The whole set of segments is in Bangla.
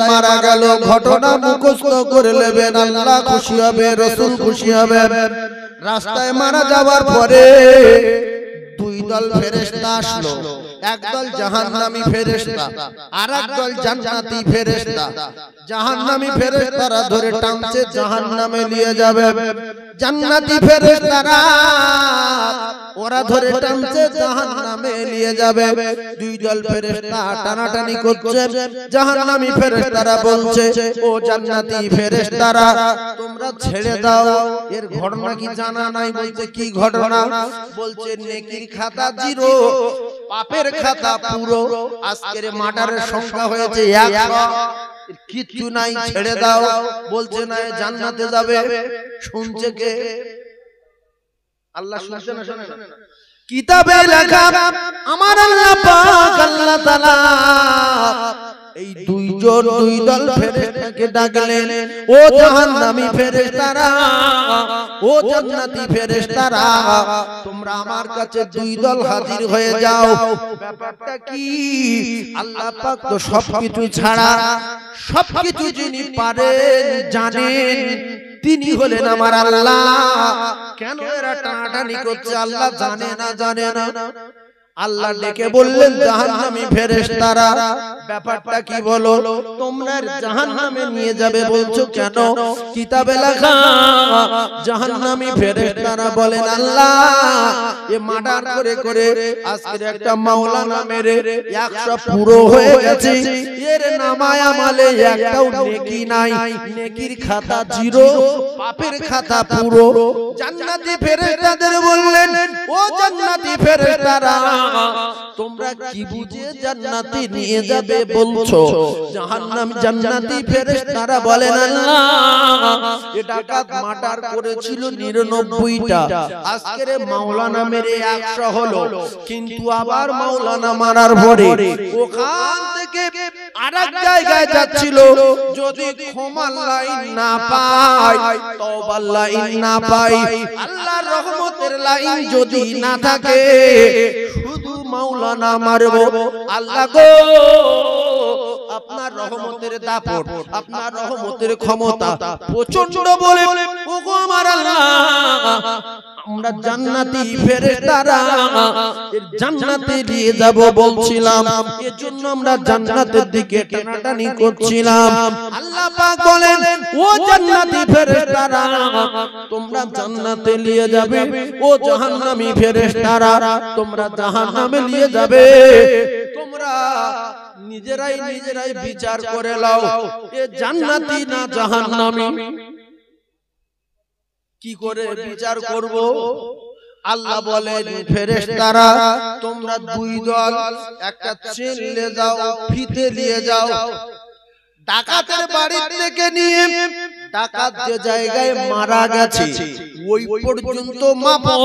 মারা গেল, ঘটনা মুখস্থ করে নেবেন, আল্লাহ খুশি হবে, রাসূল খুশি হবে। রাস্তায় মারা যাওয়ার পরে দুই দল ফেরেশতা আসলো, একদল জাহান্নামী ফেরেশতা আর একদল জান্নাতি ফেরেশতা। জাহান্নামী ফেরেশতারা ধরে টানছে জাহান্নামে নিয়ে যাবে, জান্নাতি ফেরেশতারা ওরা ধরে টানছে জাহান্নামে নিয়ে যাবে। দুই দল ফেরেশতা টানাটানি করছে, জাহান্নামী ফেরেশতারা বলছে ও জান্নাতি ফেরেশতারা তোমরা ছেড়ে দাও, এর ঘটনা কি জানা নাই? বলছে কি ঘটনা? বলছে নেকির খাতা জিরো, পাপের খাতা পুরো। আজকের মার্ডারের সংখ্যা হয়েছে 100, কিচ্ছু নাই, ছেড়ে দাও। বলছে না জান্নাতে যাবে। শুনছে কে? আল্লাহ শুনছে না শোনে না? কিতাবে লেখা আমার আল্লাহ পাক আল্লাহ তাআলা এই দুই দল ফেরেশতাকে ডাকলেন, ও জাহান্নামী ফেরেশতারা, ও জান্নাতি ফেরেশতারা, তোমরা আমার কাছে দুই দল হাজির হয়ে যাও। ব্যাপারটা কি? আল্লাহ পাক তো সবকিছু ছাড়া সবকিছু যিনি পারেন জানেন তিনি হলেন আমার আল্লাহ। কেন এরা টানাটানি করছে? আল্লাহ জানে না, জানে না। আল্লাহ ডেকে বললেন জাহান্নামী ফেরেশতারা ব্যাপারটা কি বলো? তোমরা জাহান্নামে নিয়ে যাবে বলছো কেন? কিতাবে লেখা জাহান্নামী ফেরেশতারা বলেন আল্লাহ এ মার্ডার করে করে আজকের একটা মাওলানা মেরে 100 পুরো হয়ে গেছে, এর নামায় আমলে একটাও নেকি নাই, নেকির খাতা জিরো, পাপের খাতা পুরো। জান্নাতি ফেরেশতাদের বললেন ও জান্নাতি ফেরেশতারা তোমরা কি বুঝে জান্নাতে নিয়ে যাবে বলছো? জান্নাতি ফেরেশতারা বলেন আল্লাহ এ ডাকাত মার্ডার করেছিল 99টা, আজকের মাওলানা মেরে 100 হলো, কিন্তু আবার মাওলানা মারার পরে ওখান থেকে আরেক জায়গায় যাচ্ছিল, যদি ক্ষমার লাইন না পায়, তওবার লাইন না পায়, আল্লাহর রহমতের লাইন যদি না থাকে, শুধু মাওলানা মারবো। আল্লাহ গো আপনার রহমতের দাপট, আপনার রহমতের ক্ষমতা প্রচন্ড বলে ওগো আমার আল্লাহ আমরা জান্নাতি ফেরেশতারা জান্নাতে নিয়ে যাব বলছিলাম, এজন্য আমরা জান্নাতের দিকে টানাটানি করছিলাম। আল্লাহ পাক বলেন ও জান্নাতি ফেরেশতারা তোমরা জান্নাতে নিয়ে যাবে, ও জাহান্নামী ফেরেশতারা তোমরা জাহান্নামে নিয়ে যাবে। তোমরা নিজেরাই নিজেরাই বিচার করে নাও এ জান্নাতি না জাহান্নামী। কি করে বিচার করব? আল্লাহ বলেন ফেরেশতারা তোমরা দুই দল একটা চেন নিয়ে যাও, ফিতে নিয়ে যাও, ডাকাতের বাড়ি থেকে নিয়ে ডাকাত যে জায়গায় মারা গেছে ওই পর্যন্ত মাপো,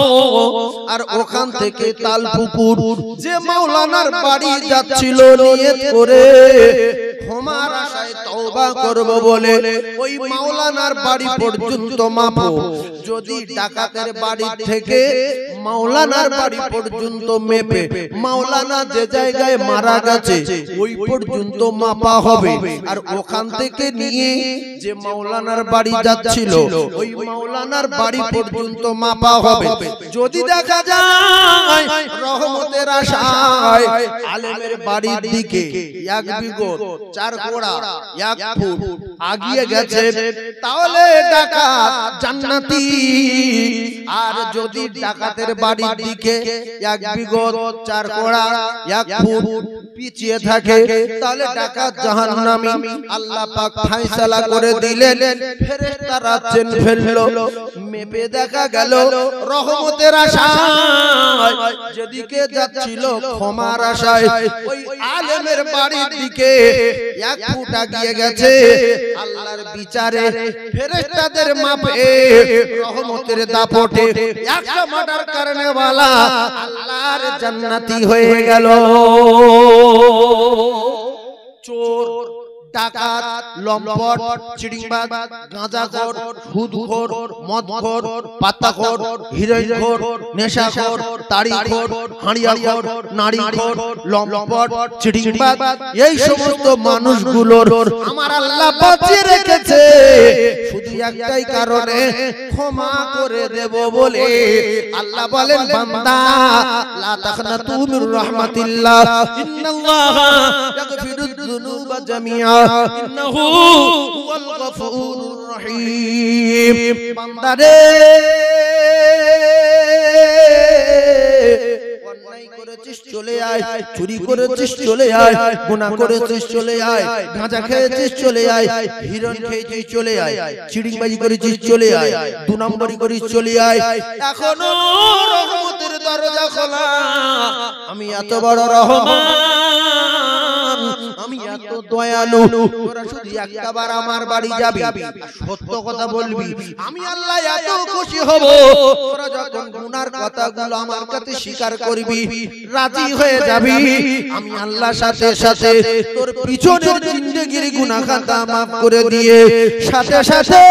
আর ওখান থেকে তালপুকুর যে মাওলানার বাড়ি যাচ্ছিল নিয়ত করে ক্ষমার আশায় তওবা করব বলে ওই মাওলানার বাড়ি পর্যন্ত মাপো। যদি ডাকাতের বাড়ি থেকে মাওলানার বাড়ি পর্যন্ত মেপে মাওলানা যে জায়গায় মারা গেছে ওই পর্যন্ত মাপা হবে, আর ওখান থেকে নিয়ে যে মাওলানার বাড়ি যাচ্ছিল ওই মাওলানার বাড়ি পর্যন্ত মাপা হবে। যদি দেখা যায় রহমতের আশায় আলেমের বাড়ির দিকে 1 বিঘত 4 কোড়া 1 ফুট আগিয়ে গেছে তাহলে ডাকাত জান্নাতি, আর যদি ডাকাতের বাড়ির দিকে 1 বিঘত 4 কোড়া 1 ফুট পিছিয়ে থাকে তাহলে ডাকাত জাহান্নামী। আল্লাহ পাক ফয়সালা করে দিলেন, ফেরেশতারা চেন ফেললো, মেপে দেখা গেল রহমতের আশায় যেদিকে যাচ্ছিল ক্ষমার আশায় ওই আলেমের বাড়ির দিকে 1 ফুট আগিয়ে গেছে। আল্লাহর বিচারে ফেরেশতাদের মাপে রহমতের দাপটে 100 মার্ডার করনে वाला আল্লাহর জান্নাতি হয়ে গেল। চোর ডাকাত, লম্পট, চিড়িংবাজ, গাঁজাখোর, সুদখোর, মদখোর, পাত্তাখোর, হিরোইনখোর, নেশাখোর, তাড়িখোর, হাঁড়িয়াখোর, নারীখোর, লম্পট, চিড়িংবাজ, এই সমস্ত মানুষগুলোর আমার আল্লাহ বাঁচিয়ে রেখেছে শুধু একটাই কারণে, ক্ষমা করে দেব বলে। আল্লাহ বলেন, বান্দা লা তাখনাতু মির রাহমাতিল্লাহ, ইন্নাল্লাহা ইয়াগফিরুয যুনুবা জামিআ, ইন্নাহু হুয়াল গফুরুর রহিম। বান্দা রে, অন্যায় করেছিস চলে আয়, চুরি করেছিস চলে আয়, গুনাহ করেছিস চলে আয়, গাঁজা খেয়েছিস চলে আয়, হিরোইন খেয়েছিস চলে আয়, চিড়িংবাজি করেছিস চলে আয়, দু নম্বরি করিস চলে আয়, এখনো রহমতের দরজা খোলা। আমি এত বড় রহমান, আমি এত দয়ালু, তোরা শুধু একবার আমার বাড়ি যাবি, সত্য কথা বলবি, আমি আল্লাহ এত খুশি হব। তোরা যখন গুনার কথাগুলো আমার কাছে স্বীকার করবি, রাজি হয়ে যাবি, আমি আল্লাহর সাথে সাথে তোর পিছনের জিন্দেগির গুনাহ খাতা maaf করে দিয়ে সাথে সাথে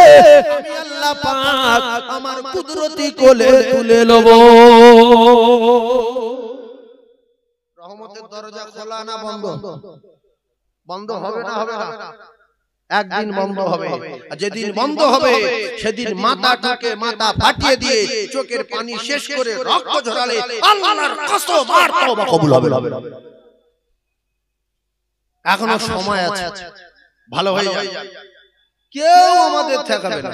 আমি আল্লাহ পাক আমার কুদরতি কোলে তুলে নেব। রহমতের দরজা খোলা না বন্ধ? বন্ধ হবে না হবে না? একদিন বন্ধ হবে। আর যেদিন বন্ধ হবে সেদিন মাথাটাকে মাথা ফাটিয়ে দিয়ে চোখের পানি শেষ করে রক্ত ঝরালে আল্লাহর কসম আর তওবা কবুল হবে না। এখনো সময় আছে, ভালো হয়ে যাবে, কেউ আমাদের ঠেকাবে না।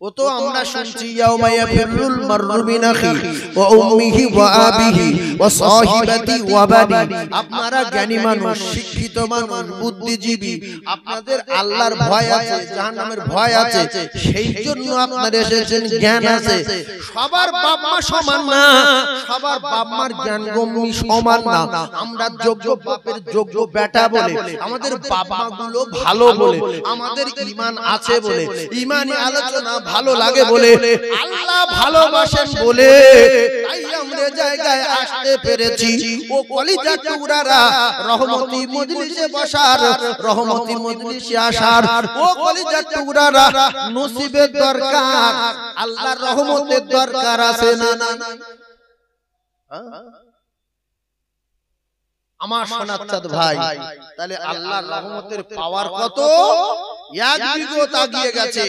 ও তো আমরা শুনছি, ইয়াউমা ইয়াফিরুল মাররু মিন আখি ওয়া উম্মিহি ওয়া আবিহি ওয়া সাহিবাতি ওয়া বানি। আপনারা জ্ঞানী মানুষ, শিক্ষিত মানুষ, বুদ্ধিজীবী, আপনাদের আল্লাহর ভয় আছে, জাহান্নামের ভয় আছে, সেই জন্য আপনারা এসেছেন, জ্ঞান আছে। সবার বাপ মা সমান না, সবার বাপ মার জ্ঞান গম্যি সমান না। আমরা যোগ্য বাপের যোগ্য বেটা বলে, আমাদের বাপ মা গুলো ভালো বলে, আমাদের ঈমান আছে বলে, ঈমানি আলোচনা ভালো লাগে বলে, আল্লাহ ভালোবাসেন বলে তাই আমরা জায়গায় আসতে পেরেছি। ও কলিজার টুকরারা, রহমতি মজলিসে বসার, রহমতি মজলিসে আসার, ও কলিজার টুকরারা, নসিবের দরকার, আল্লাহর রহমতের দরকার আছে না? আমার সোনার চাঁদ ভাই, তাহলে আল্লাহর রহমতের পাওয়ার কত? এক বিঘত আগিয়ে গেছে,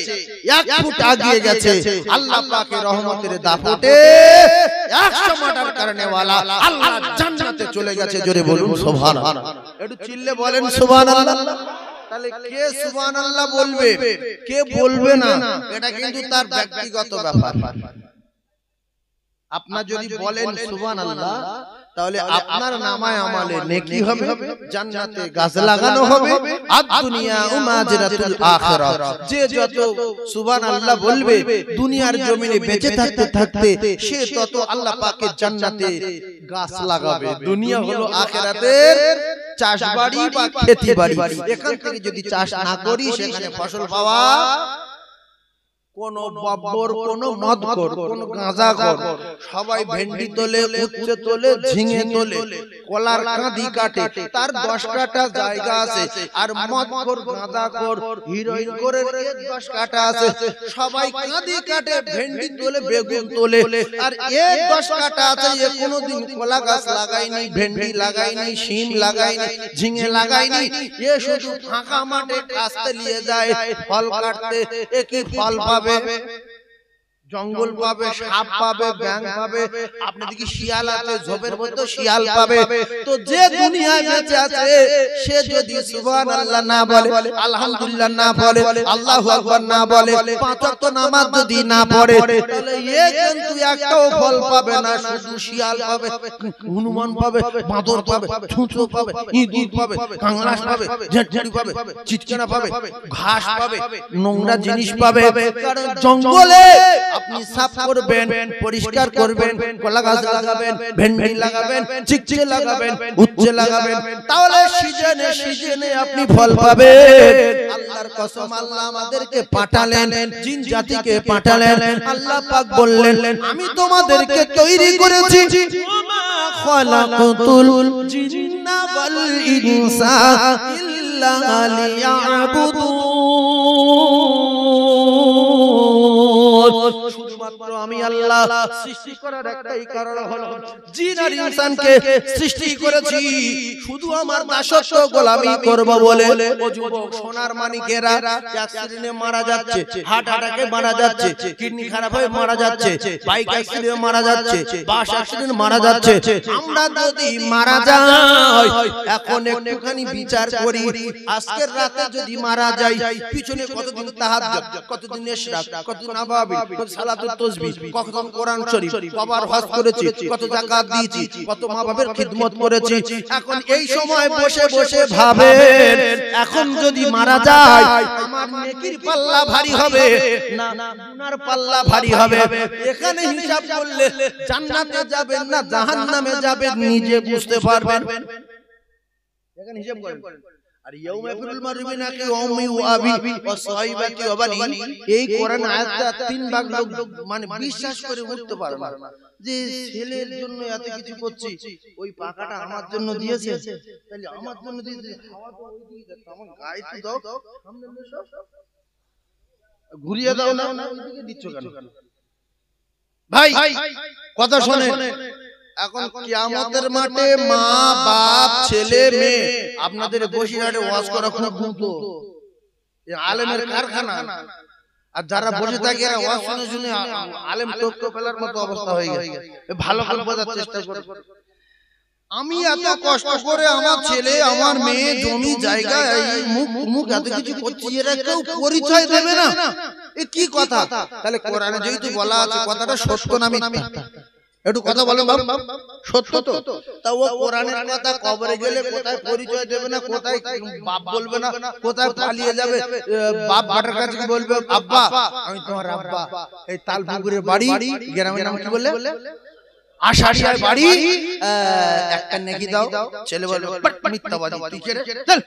এক ফুট আগিয়ে গেছে। আল্লাহ পাকের রহমতের দাপটে 100 মার্টার করনে वाला আল্লাহ জান্নাতে চলে গেছে। জোরে বলুন সুবহানাল্লাহ। একটু চিল্লে বলেন সুবহানাল্লাহ। তাহলে কে সুবহানাল্লাহ বলবে, কে বলবে না, এটা কিন্তু তার ব্যক্তিগত ব্যাপার। আপনারা যদি বলেন সুবহানাল্লাহ, তাহলে আপনার নামায় আমালে নেকি হবে, জান্নাতে গাছ লাগানো হবে, আর দুনিয়া উমাজরাতুল আখিরাহ। যে যত সুবহানাল্লাহ বলবে দুনিয়ার জমিনে বেঁচে থাকতে থাকতে সে তত আল্লাহ পাকের জান্নাতে গাছ লাগাবে। দুনিয়া হলো আখিরাতের চাষবাড়ি বা খেতিবাড়ি। এখান থেকে যদি চাষ না করি সেখানে ফসল পাওয়া, কোন বব্বর, কোন মদখোর, কোন গাঁজাখোর, সবাই ভেন্ডি তোলে, উচ্ছে তোলে, ঝিঙে তোলে, কলার কাঁদি কাটে, তার 10 কাঠা জায়গা আছে। আর মদখোর, গাঁজাখোর, হিরোইন করে 10 কাঠা আছে। সবাই কাঁদি কাটে, ভেন্ডি তোলে, বেগুন তোলে। আর এর 10 কাঠা আছে, এ কোনোদিন কলা গাছ লাগায়নি, ভেন্ডি লাগায়নি, শিম লাগায়নি, ঝিঙে লাগায়নি। এ শুধু ফাঁকা মাঠে কাস্তে নিয়ে যায় ফল কাটতে। এ কি ফল পাবে? জঙ্গল পাবে, সাপ পাবে, ব্যাঙ পাবে, আপনাদের কি শিয়াল আছে, ঝোপের মধ্যে শিয়াল পাবে। তো যে দুনিয়ায় বেঁচে আছে সে যদি সুবহানাল্লাহ না বলে, আলহামদুলিল্লাহ না বলে, আল্লাহু আকবার না বলে, 5 ওয়াক্ত নামাজ যদি না পড়ে, তাহলে এ কিন্তু একটাও ফল পাবে না। শুধু শিয়াল পাবে, হনুমান পাবে, বাঁদর পাবে, ছুঁচো পাবে, ইঁদুর পাবে, কাংলাস পাবে, ঝেঁটঝেঁটি পাবে, চিটকানা পাবে, ঘাস পাবে, নোংরা জিনিস পাবে। কারণ জঙ্গলে আপনি সাফ করবেন, পরিষ্কার করবেন, কলা গাছ লাগাবেন, ভেন্ডি লাগাবেন, চিকচিকে লাগাবেন, উচ্ছে লাগাবেন, তাহলে সিজনে সিজনে আপনি ফল পাবেন। আল্লাহর কসম, আল্লাহ আমাদেরকে পাঠালেন, জিন জাতিকে পাঠালেন। আল্লাহ পাক বললেন, আমি তোমাদেরকে তৈরি করেছি, ওমা খালাকাতুল জিন্না ওয়াল ইনসা ইল্লা লিয়াবুদুন, শুধুমাত্র আমি আল্লাহ সৃষ্টি করার একটাই কারণ হলো জিন আর ইনসানকে সৃষ্টি করেছি শুধু আমার দাসত্ব গোলামি করব বলে। ও যুবক সোনার মানিকেরা অ্যাক্সিডেন্টে মারা যাচ্ছে, হার্ট অ্যাটাকে মারা যাচ্ছে, কিডনি খারাপ হয়ে মারা যাচ্ছে, বাইক অ্যাক্সিডেন্টে মারা যাচ্ছে, বাস অ্যাক্সিডেন্ট মারা যাচ্ছে। আমরা যদি মারা যাই, এখন একটুখানি বিচার করি, আজকের রাতে যদি মারা যাই, পিছনে কতদিন তাহাজ্জুদ, কতদিন ইশরাক, কতদিন নাওয়াবিল, কত সালাতুত তাসবিহ, কতদিন কোরআন শরীফ, কবার হজ করেছি, কত যাকাত দিয়েছি, কত মা বাবার খিদমত করেছি। এখন এই সময় বসে বসে ভাবেন, এখন যদি মারা যায় আমার নেকির পাল্লা ভারী হবে না গুনার পাল্লা ভারী হবে? এখানে হিসাব করলে জান্নাতে যাবেন না জাহান্নামে যাবেন নিজে বুঝতে পারবেন। এখানে হিসাব করেন। আর ইয়াউমা ইয়াফিরুল মারউ মিন আখি ওয়া উম্মি ওয়া আবি ওয়া সাহিবাতি ওয়া বানি, এই কোরআন আয়াতটা তিন ভাগ লোক মানে বিশ্বাস করে উঠতে পারে না যে ছেলের জন্য এত কিছু করছি, ওই পাকাটা আমার জন্য দিয়েছে, তাহলে আমার জন্য দিয়েছে, খাওয়া তো ওই দিয়ে দাও, আমার গায়ে তো দাও, সামনে এসো, ঘুরিয়ে দাও না, ওইদিকে দিচ্ছ কেন? ভাই কথা শুনে, এখন কিয়ামতের মাঠে মা বাপ ছেলে মেয়ে, আপনাদের বসিরহাটে ওয়াজ করা খুব গুরুত্ব, আলেমের কারখানা, আর যারা বসে থাকে এরা ওয়াজ শুনে শুনে আলেম টপকে ফেলার মতো অবস্থা হয়ে গেছে। ভালো করে বোঝার চেষ্টা করো। আমি এত কষ্ট করে আমার ছেলে আমার মেয়ে জমি জায়গা মুখ এত কিছু করছি, এরা কেউ পরিচয় দেবে না, এ কি কথা? তাহলে কোরআনে যেহেতু বলা আছে কথাটা সত্য না মিথ্যা, একটু কথা বলো বাপ, সত্য তো? তা ও কোরআনের কথা কবরে গেলে কোথায় পরিচয় দেবে না, কোথায় বাপ বলবে না, কোথায় পালিয়ে যাবে, বাপ বাটার কাছে বলবে আব্বা আমি তোমার আব্বা, এই তালপুকুরের বাড়ি, গ্রামের নাম কি বললে, আশারিয়ার বাড়ি, একটা নেকি দাও, ছেলে বলবে মিথ্যাবাদী, তুই কে রে, চল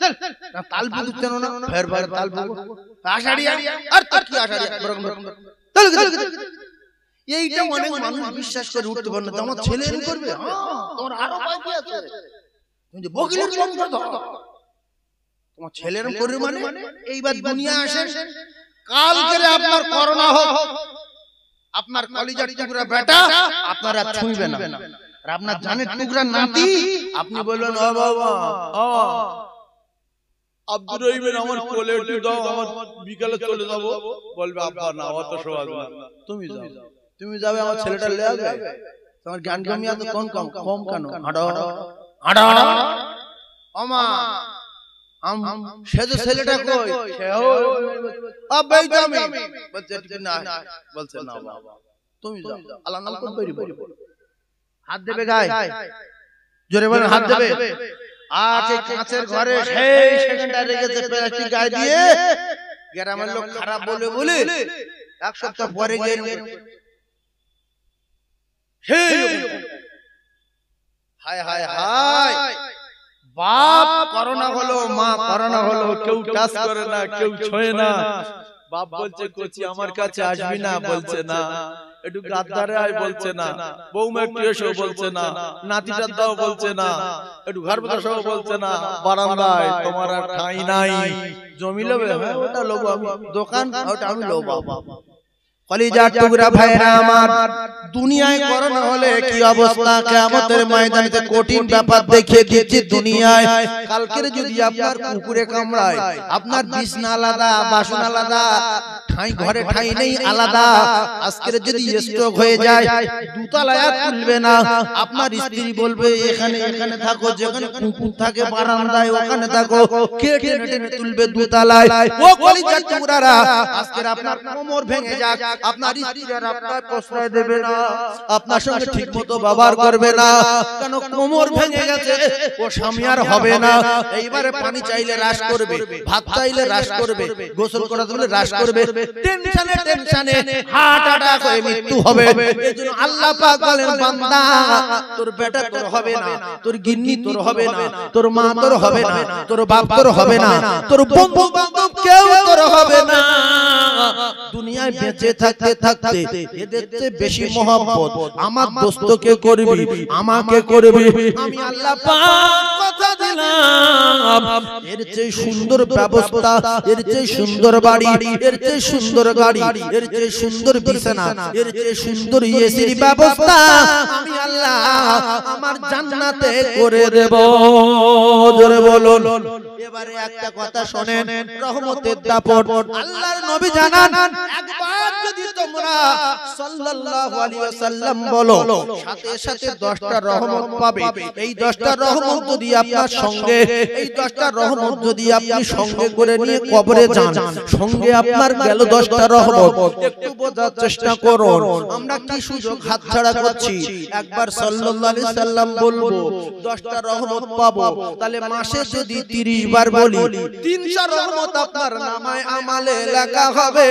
না তালপুকুর চেনো না, ফের ফের তালপুকুর আশারিয়া, আর তো কি আশারিয়া, এইটা অনেক মানুষ বিশ্বাস করে উঠতে পারে না। আমার ছেলে এরকম করবে, তোমার আরো বাকি আছে, তুমি যে বকিলের বংশ তোমার ছেলে এরকম করবে মানে এইবার দুনিয়া আসে, কালকে আপনার করোনা হোক, আপনার কলিজার টুকরা বেটা আপনারা ছুঁইবে না, আর আপনার জানের টুকরা নাতি আপনি বলবেন ও বাবা আব্দুর রহিমের আমার কোলে একটু দাও, আমার বিকালে চলে যাব, বলবে আব্বা না অত সহজ না, তুমি যাও, তুমি যাবে আমার ছেলেটা লে আসবে, তোমার জ্ঞান কমিয়া তো কোন কম কম কেন, হাঁটো হাঁটো আমা সে যে ছেলেটা কই সেও আব্বাই তো আমি বলছে না, বলছে না বাবা তুমি যাও, আল্লাহ নাম কোন বেরি বল, হাত দেবে গায়, জোরে বলেন হাত দেবে। আর এই কাঁচের ঘরে সেই সেকেন্ডটা রেখেছে প্লাস্টিক গায়ে দিয়ে, গ্রামের লোক খারাপ বলে বলে এক সপ্তাহ পরে গিয়ে হায় হায় হায়, বাপ করোনা হলো, মা করোনা হলো, কেউ কাজ করে না, কেউ ছোঁয়ে না, বাপ বলছে কোচি আমার কাছে আসবি না, বলছে না, একটু গাদ্দারে আয় বলছে না, বৌমা একটু এসো বলছে না, নাতিটা দাও বলছে না, একটু ঘর বসো বলছে না, বারান্দায় তোমার আর ঠাঁই নাই, জমি লোবে, হ্যাঁ ওটা লোবো আমি, দোকান ওটা আমি লোবো। কলিজার টুকরা ভাইরা আমার, দুনিয়ায় করোনা হলে কি অবস্থা, কিয়ামতের ময়দানে কঠিন ব্যাপার দেখিয়ে দিয়েছে দুনিয়ায়। কালকের যদি আপনার কুকুরে কামড়ায়, আপনার বিছনা আলাদা, বাসন আলাদা, ঠাঁই ঘরে ঠাঁই নেই আলাদা, আজকের যদি স্ট্রোক হয়ে যায় দুতলায় আর তুলবে না, আপনার স্ত্রী বলবে এখানে এখানে থাকো, যেখানে কুকুর থাকে বারান্দায় ওখানে থাকো, কে টেনে টেনে তুলবে দুতলায়। ও কলিজার টুকরারা, আজকের আপনার কোমর ভেঙে যাক, আপনার স্ত্রীরা আপনার প্রশ্রয় দেবে না, আপনার সঙ্গে ঠিকমতো ব্যবহার করবে না, কেন কোমর ভেঙে গেছে, ও স্বামী আর হবে না। এইবারে পানি চাইলে রাশ করবে, ভাত চাইলে রাশ করবে, গোসল করা দিলে রাশ করবে, টেনশনে টেনশনে হার্ট অ্যাটাক হয়ে মৃত্যু হবে। এজন্য আল্লাহ পাক বলেন বান্দা তোর বেটা তোর হবে না, তোর গিন্নি তোর হবে না, তোর মা তোর হবে না, তোর বাপ তোর হবে না, তোর বন্ধু বান্ধব কেউ তোর হবে না। দুনিয়ায় দুনিয়ায় বেঁচে থাকতে থাকতে এদের চেয়ে বেশি মহব্বত আমার দোস্তকে করবি, আমাকে করবি। আমি আল্লাহ পাক কথা দিলাম, এর চেয়ে সুন্দর ব্যবস্থা, এর চেয়ে সুন্দর বাড়ি, এর চেয়ে সুন্দর গাড়ি, এর চেয়ে সুন্দর বিছানা, এর চেয়ে সুন্দর এসির ব্যবস্থা আমি আল্লাহ আমার জান্নাতে করে দেব। জোরে বলুন। এবারে একটা কথা শুনেন, রহমতের দাপট আল্লাহর নবী জানান, একবার যদি তোমরা সাল্লাল্লাহু আলাইহি ওয়াসাল্লাম বলো, সাথে সাথে 10টা রহমত পাবে। এই 10টা রহমত যদি আপনার সঙ্গে, এই 10টা রহমত যদি আপনি সঙ্গে করে নিয়ে কবরে যান, সঙ্গে আপনার গেল 10টা রহমত। একটু বোঝার চেষ্টা করুন, আমরা কি সুযোগ হাতছাড়া করছি। একবার সাল্লাল্লাহু আলাইহি সাল্লাম বলবো 10টা রহমত পাবো, তাহলে মাসে যদি 30 বার বলি 300 রহমত আপনার নামায় আমালে লেখা হবে।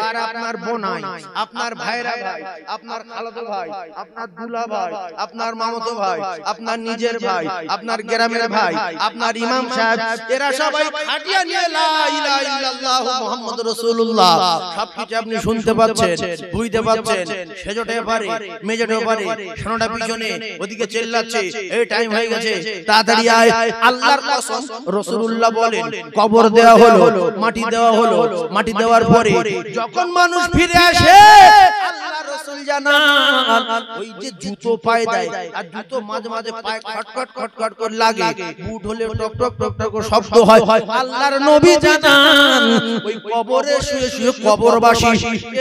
আর আপনার বোনাই, আপনার ভাইরা ভাই, আপনার খালাতো ভাই, আপনার দুলা ভাই, আপনার মামাতো ভাই, আপনার নিজের ভাই, আপনার গ্রামের ভাই, আপনার ইমাম সাহেব, এরা সবাই খাটিয়া নিয়ে লা ইলাহা ইল্লাল্লাহ মুহাম্মাদুর রাসূলুল্লাহ সবকিছু আপনি শুনতে পাচ্ছেন, বুঝতে পাচ্ছেন। সেজোটে পারে, মেজোটে পারে, শোনাটা পিছনে ওদিকে চেল্লাচ্ছে, এই টাইম হয়ে গেছে, তাড়াতাড়ি আয়। আল্লাহর কসম রাসূলুল্লাহ বলেন, কবর দেওয়া হলো, মাটি দেওয়া হলো, মাটি দেওয়ার পরে যখন মানুষ ফিরে আসে, আল্লাহ রাসূল জানান ওই যে জুতো পায়ে দেয়, আর জুতো মাঝে মাঝে পায়ে খটখট খটখট করে লাগে, বুট হলে টক টক টক টক শব্দ হয়। আল্লাহর নবী জানান ওই কবরে শুয়ে শুয়ে কবরবাসী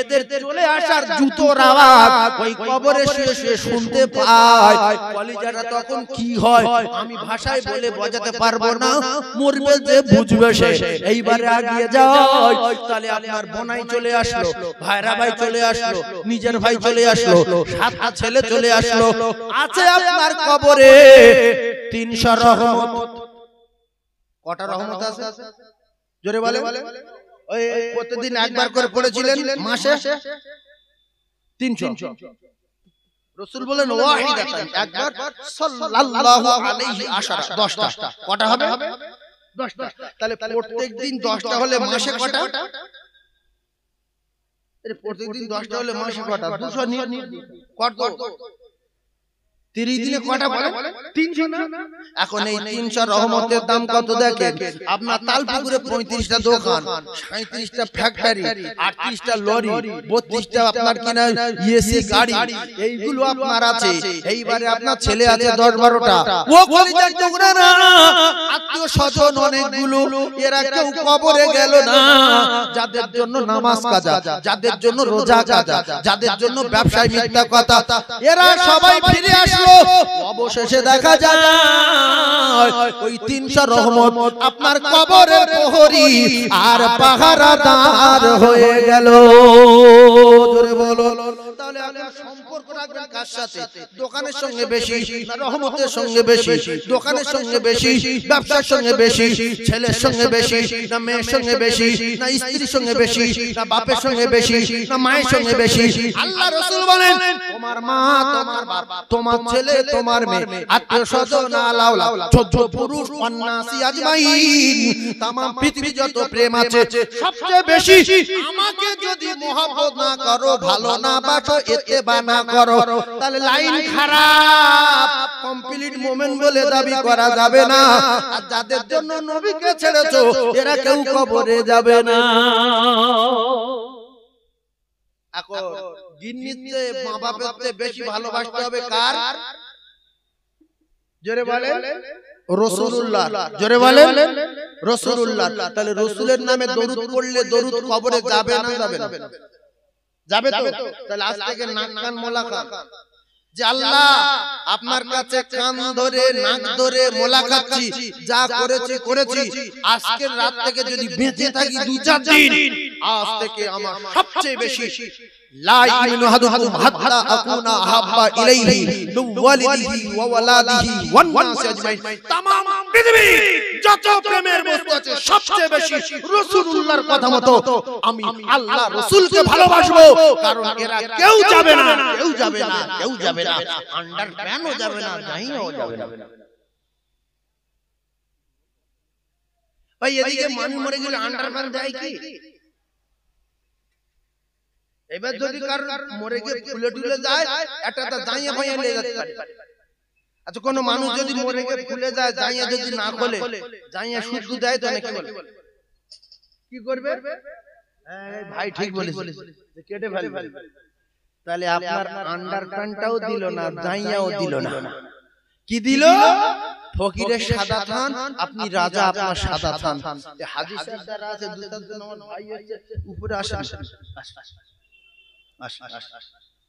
এদের চলে আসার জুতোর আওয়াজ ওই কবরে শুয়ে শুয়ে শুনতে পায়। কলিজাটা তখন কি হয় আমি ভাষায় বলে বোঝাতে পারবো না, মরবে যে বুঝবে সে। এইবারে আগিয়ে যাও, তাহলে আপনার বোনাই চলে আসলো, ভাইরা ভাই চলে আসলো, নিজের ভাই চলে আসলো, সাতটা ছেলে চলে আসলো, আছে আপনার কবরে 300 রহমত। কটা রহমত আছে জোরে বলে? ওই প্রতিদিন একবার করে পড়েছিলেন, মাসে 300। রাসূল বলেন ওয়াহিদাতান, একবার সাল্লাল্লাহু আলাইহি আশারা, 10টা। কটা হবে? 10টা। তাহলে প্রত্যেকদিন 10টা হলে মাসে কটা? প্রত্যেকদিন 10টা হলে মাসে কটা? 200 নিয়ে কত? 30 দিনে কটা বলে? 300 না? এখন এই 300 রহমতের দাম কত দেখেন। আপনার তালপুকুরে 35টা দোকান, 37টা ফ্যাক্টরি, 38টা লরি, 32টা আপনার কিনা এসি গাড়ি, এইগুলো আপনার আছে। এইবারে আপনার ছেলে আছে 10-12টা। ও কলিজার টুকরারা, আত্মীয় স্বজন অনেকগুলো, এরা কেউ কবরে গেল না। যাদের জন্য নামাজ কাজা, যাদের জন্য রোজা কাজা, যাদের জন্য ব্যবসায় মিথ্যা কথা, এরা সবাই ফিরে আসলো। অবশেষে দেখা যায় ওই 300 রহমত আপনার কবরের প্রহরী আর পাহারাদার হয়ে গেল। জোরে বলো। তাহলে আপনার সম্পর্ক রাখবেন কার সাথে? দোকানের সঙ্গে বেশি না রহমতের সঙ্গে বেশি? দোকানের সঙ্গে বেশি, ব্যবসার সঙ্গে বেশি, ছেলের সঙ্গে বেশি না মেয়ের সঙ্গে বেশি, না স্ত্রীর সঙ্গে বেশি, না বাপের সঙ্গে বেশি, না মায়ের সঙ্গে বেশি? আল্লাহ রাসূল বলেন তোমার মা, তোমার বাপ, তোমার ছেলে, তোমার মেয়ে, আত্মীয় স্বজন, আলাউলা, 14 পুরুষ, অন্নাসি আজমাইন, तमाम পৃথিবী যত প্রেম আছে সবচেয়ে বেশি আমাকে যদি মহব্বত না করো, ভালো না বাসো, ইত্তেবা না করো, তাহলে লাইন খারাপ, কমপ্লিট মুমিন বলে দাবি করা যাবে না। আর যাদের জন্য নবীকে ছেড়েছো এরা কেউ কবরে যাবে না। এখন গিন্নির চেয়ে মা বাপের চেয়ে বেশি ভালোবাসতে হবে কার? জোরে বলেন রাসূলুল্লাহ। জোরে বলেন রাসূলুল্লাহ। তাহলে রাসূলের নামে দরুদ পড়লে দরুদ কবরে যাবে না যাবে না? যাবে তো। তাহলে আজ থেকে নাক কান মোলাকাত, যে আল্লাহ আপনার কাছে কান ধরে নাক ধরে মোলাকাচ্ছি, যা করেছি করেছি, আজকের রাত থেকে যদি বেঁচে থাকি 2-4 দিন, আজ থেকে আমার সবচেয়ে বেশি লা ইউমিনু আহাদুকুম হাত্তা আকুনা আহাব্বা ইলাইহি মিন ওয়ালিদিহি ওয়া ওয়ালাদিহি ওয়ান নাসি আজমাইন, तमाम পৃথিবী যত প্রেমের বস্তু আছে সবচেয়ে বেশি রাসূলুল্লাহর কথা মতো আমি আল্লাহ রাসূলকে ভালোবাসবো। কারণ এরা কেউ যাবে না, কেউ যাবে না, কেউ যাবে না, আন্ডার প্যানও যাবে না, যাইও যাবে না। ভাই এদিকে মানুষ মরে গেলে আন্ডার প্যান দেয় কি? এবার যদি কার মরে গিয়ে ফুলে টুলে যায় একটা জাইয়া ভাইয়া নিয়ে যেতে পারে। আচ্ছা কোন মানুষ যদি মরে গিয়ে ফুলে যায় জাইয়া যদি না খোলে জাইয়া শুদ্ধ দেয় তো নাকি বলে কি করবে? ভাই ঠিক বলেছিস যে কেটে ফেলবে। তাহলে আপনার আন্ডারপ্যান্টটাও দিল না, জাইয়াও দিল না, কি দিল? ফকিরের সাদা থান, আপনি রাজা, আপনার সাদা থান। হাজী সাহেব যারা আছে দুইটা জন আমার ভাই আছে, উপরে আসেন।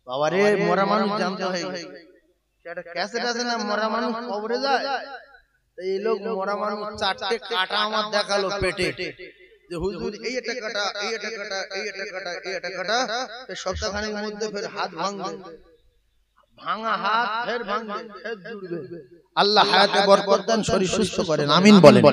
বাবারে মরা মানুষ জানতে হয়, সেটা ক্যাসেট আছে না, মরা মানুষ কবরে যায়। এই লোক মরা মানুষ চারটে কাটা আমার দেখালো পেটে, যে হুজুর এই এটা কাটা, এই এটা কাটা, এই এটা কাটা, এই এটা কাটা। সপ্তাহখানেক মধ্যে ফের হাত ভাঙবে, ভাঙা হাত ফের ভাঙবে, ফের জুড়বে। আল্লাহ হায়াতে বরকত দেন, শরীর সুস্থ করেন, আমিন বলেন।